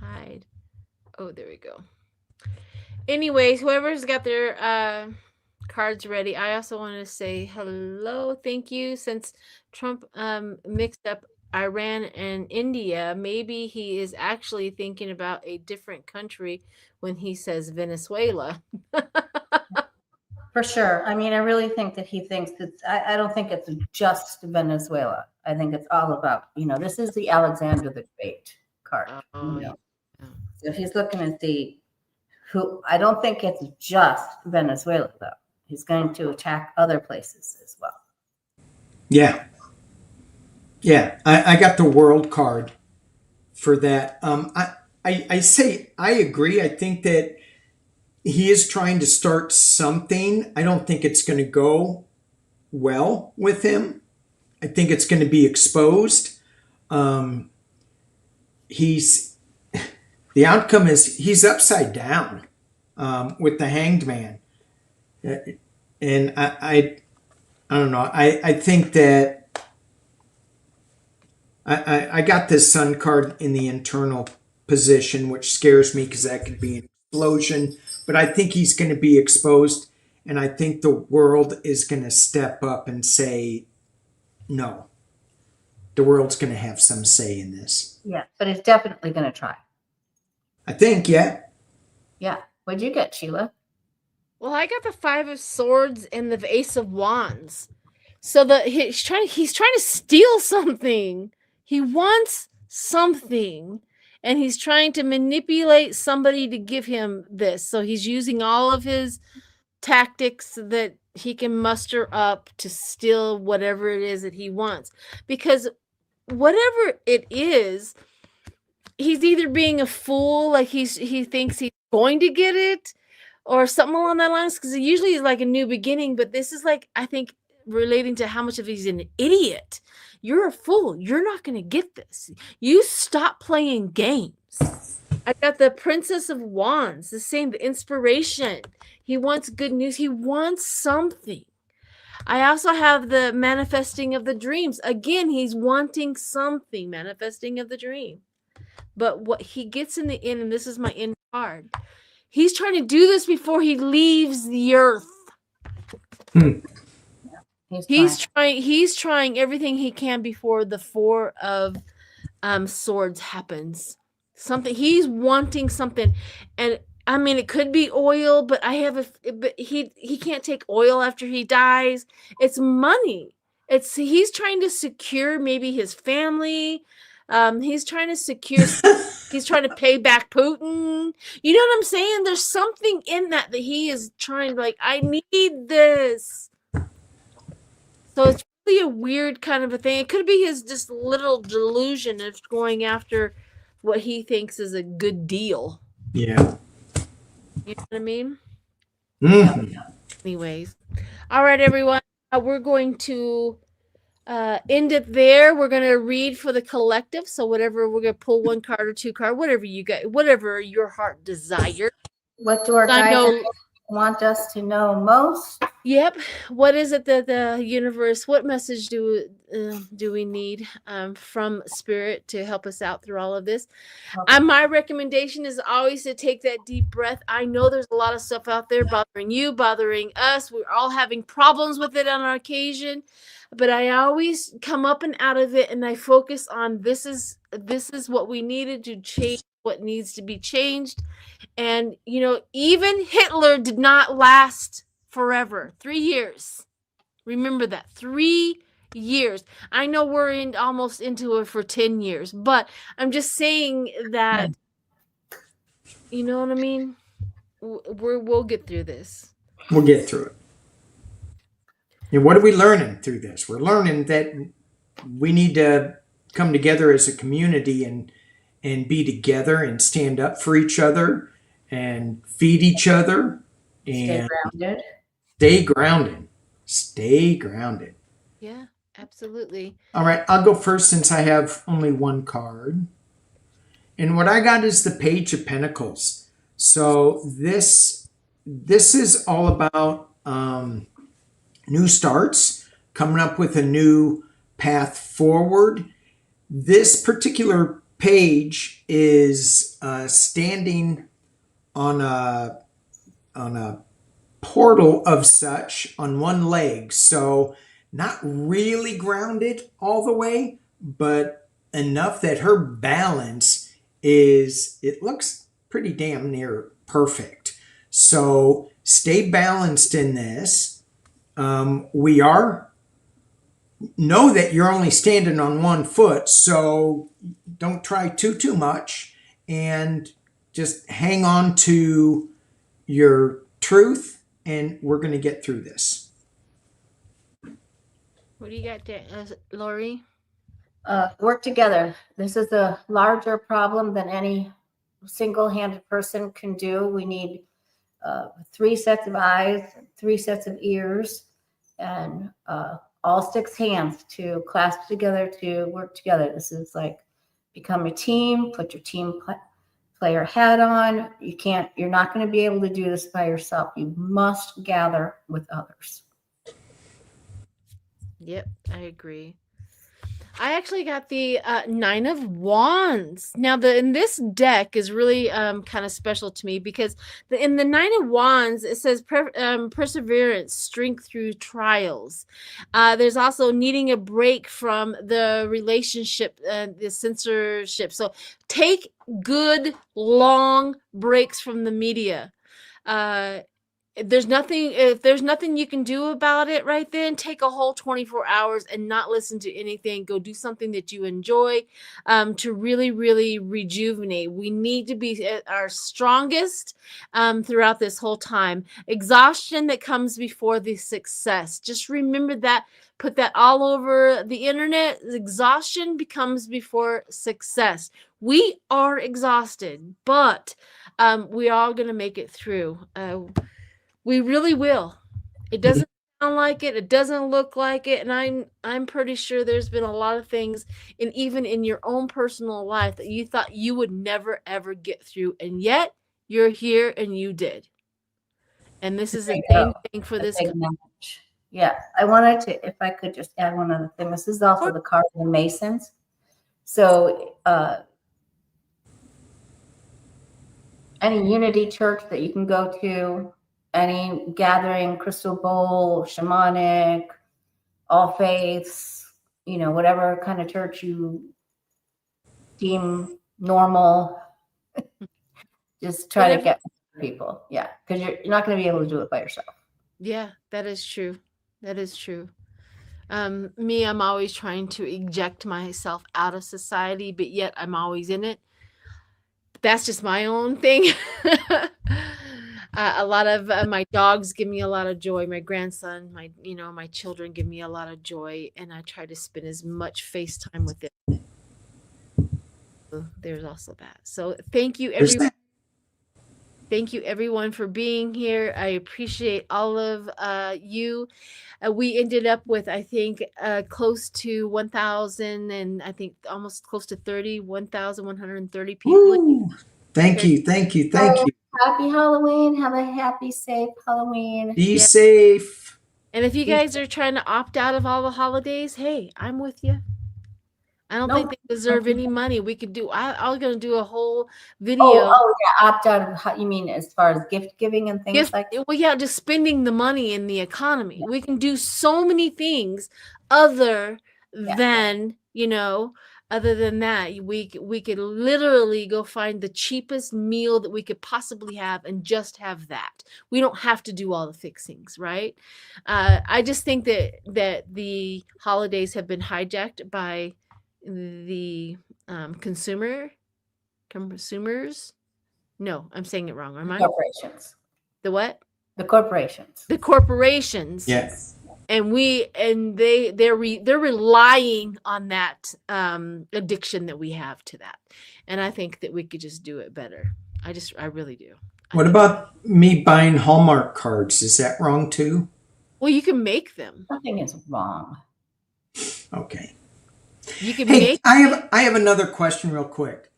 A: Hide. Oh, there we go. Anyways, whoever's got their cards ready, I also want to say hello. Thank you. Since Trump mixed up Iran and India, maybe he is actually thinking about a different country when he says Venezuela.
C: For sure. I mean, I really think that he thinks that I don't think it's just Venezuela. I think it's all about, this is the Alexander the Great. card.
A: Oh,
C: You know?
A: yeah.
C: So he's looking at who I don't think it's just Venezuela though. He's going to attack other places as well.
B: Yeah. Yeah. I got the world card for that. I say I agree. I think that he is trying to start something. I don't think it's going to go well with him. I think it's going to be exposed. He's the outcome is he's upside down with the Hanged Man, and I don't know. I think that I got this Sun card in the internal position, which scares me because that could be an explosion. But I think he's going to be exposed, and I think the world is going to step up and say no. The world's going to have some say in this.
C: Yeah, but it's definitely going to try.
B: I think, yeah.
C: Yeah. What'd you get, Sheila?
A: Well, I got the 5 of Swords and the Ace of Wands. So he's trying to steal something. He wants something, and he's trying to manipulate somebody to give him this. So he's using all of his tactics that he can muster up to steal whatever it is that he wants. Because whatever it is, he's either being a fool, like he thinks he's going to get it, or something along that lines. Because it usually is like a new beginning, but this is like, I think, relating to how much of he's an idiot. You're a fool. You're not going to get this. You stop playing games. I got the Princess of Wands, the same, the inspiration. He wants good news. He wants something. I also have the manifesting of the dreams. Again, he's wanting something, manifesting of the dream. But what he gets in the end, and this is my end card, he's trying to do this before he leaves the earth. He's trying everything he can before the 4 of Swords happens. Something he's wanting something, and I mean it could be oil, but but he can't take oil after he dies. It's money. He's trying to secure maybe his family. He's trying to secure. He's trying to pay back Putin. You know what I'm saying? There's something in that he is trying to, like, I need this. So it's really a weird kind of a thing. It could be his just little delusion of going after what he thinks is a good deal.
B: Yeah.
A: You know what I mean?
B: Mm-hmm.
A: Anyways. All right, everyone. We're going to end it there. We're going to read for the collective. So whatever, we're going to pull 1 card or 2 cards, whatever you get, whatever your heart desires.
C: What do our guides want us to know most?
A: Yep. What is it that the universe, what message do we need from Spirit to help us out through all of this? Okay. My recommendation is always to take that deep breath. I know there's a lot of stuff out there bothering you, bothering us. We're all having problems with it on our occasion, but I always come up and out of it, and I focus on this is what we needed to change, what needs to be changed. And, you know, even Hitler did not last forever. 3 years. Remember that. 3 years. I know we're almost into it for 10 years, but I'm just saying that, you know what I mean? We'll get through this.
B: We'll get through it. And what are we learning through this? We're learning that we need to come together as a community and be together and stand up for each other and feed each other and stay grounded. Stay grounded.
A: Yeah, absolutely.
B: All right, I'll go first since I have only 1 card. And what I got is the Page of Pentacles. So this is all about new starts, coming up with a new path forward. This particular page is standing on a portal of such on 1 leg, so not really grounded all the way, but enough that her balance it looks pretty damn near perfect. So stay balanced in this. We are know that you're only standing on one foot, so don't try too much, and just hang on to your truth, and we're going to get through this.
A: What do you got there, Lori?
C: Work together. This is a larger problem than any single-handed person can do. We need 3 sets of eyes, 3 sets of ears, and all 6 hands to clasp together, to work together. This is like become a team, put your team player hat on. You're not going to be able to do this by yourself. You must gather with others.
A: Yep, I agree. I actually got the 9 of Wands. Now, in this deck is really kind of special to me because in the 9 of Wands, it says perseverance, strength through trials. There's also needing a break from the relationship, the censorship. So take good, long breaks from the media. If there's nothing you can do about it right then, take a whole 24 hours and not listen to anything. Go do something that you enjoy, to really, really rejuvenate. We need to be at our strongest throughout this whole time. Exhaustion that comes before the success. Just remember that. Put that all over the internet. Exhaustion becomes before success. We are exhausted, but we are going to make it through. We really will. It doesn't sound like it. It doesn't look like it. And I'm pretty sure there's been a lot of things, and even in your own personal life, that you thought you would never, ever get through. And yet you're here and you did. And this is the same thing for this.
C: Yeah. I wanted to, if I could just add one other thing. This is also the card of the Masons. So any unity church that you can go to, any gathering, crystal bowl, shamanic, all faiths, whatever kind of church you deem normal, just try to get people. Yeah, because you're not going to be able to do it by yourself.
A: Yeah, that is true. That is true. Me, I'm always trying to eject myself out of society, but yet I'm always in it. That's just my own thing. A lot of my dogs give me a lot of joy. My grandson, my children give me a lot of joy, and I try to spend as much face time with them. So there's also that. So thank you, everyone. Thank you, everyone, for being here. I appreciate all of you. We ended up with, I think, close to 1,000, and I think almost close to 1,130 people.
B: Woo! Thank you.
C: Happy Halloween. Have a happy, safe Halloween.
B: Be safe.
A: And if you guys are trying to opt out of all the holidays, hey, I'm with you. I don't think they deserve any money. We could do. I'm going to do a whole video.
C: Oh, yeah, opt out of. How you mean as far as gift giving and things like that?
A: Well, yeah, just spending the money in the economy. Yeah. We can do so many things other than Other than that, we could literally go find the cheapest meal that we could possibly have and just have that. We don't have to do all the fixings, right? I just think that the holidays have been hijacked by the consumers. No, I'm saying it wrong. Am I?
C: Corporations.
A: The what?
C: The corporations.
A: The corporations.
B: Yes.
A: And they're relying on that addiction that we have to that. And I think that we could just do it better. I really do.
B: What about me buying Hallmark cards? Is that wrong too?
A: Well, you can make them.
C: Nothing is wrong.
B: Okay.
A: You can make.
B: I have another question real quick.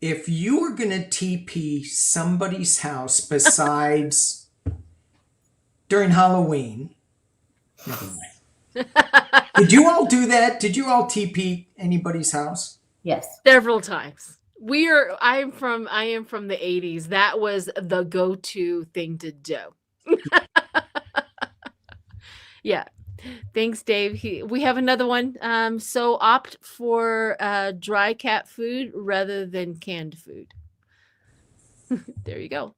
B: If you were going to TP somebody's house besides during Halloween, never mind. Did you all do that? Did you all TP anybody's house?
C: Yes.
A: Several times. I am from the 80s. That was the go-to thing to do. Yeah. Thanks, Dave. We have another one. So opt for dry cat food rather than canned food. There you go.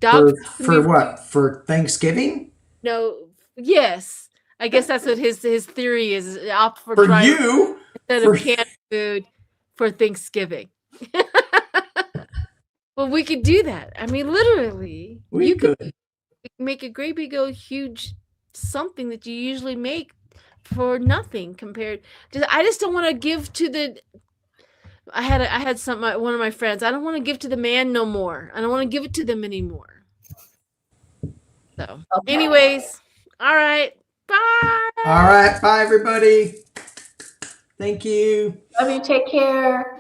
B: For what? For Thanksgiving?
A: No. Yes. I guess that's what his theory is. Opt for
B: For
A: dry
B: you,
A: instead
B: for
A: of canned food for Thanksgiving. Well, we could do that. I mean, literally,
B: we could.
A: make a great big old huge something that you usually make for nothing compared to. I just don't want to give to the. I had some one of my friends. I don't want to give to the man no more. I don't want to give it to them anymore. So,
C: Okay.
A: anyways, all right, bye.
B: All right, bye everybody. Thank you.
C: Love you. Take care.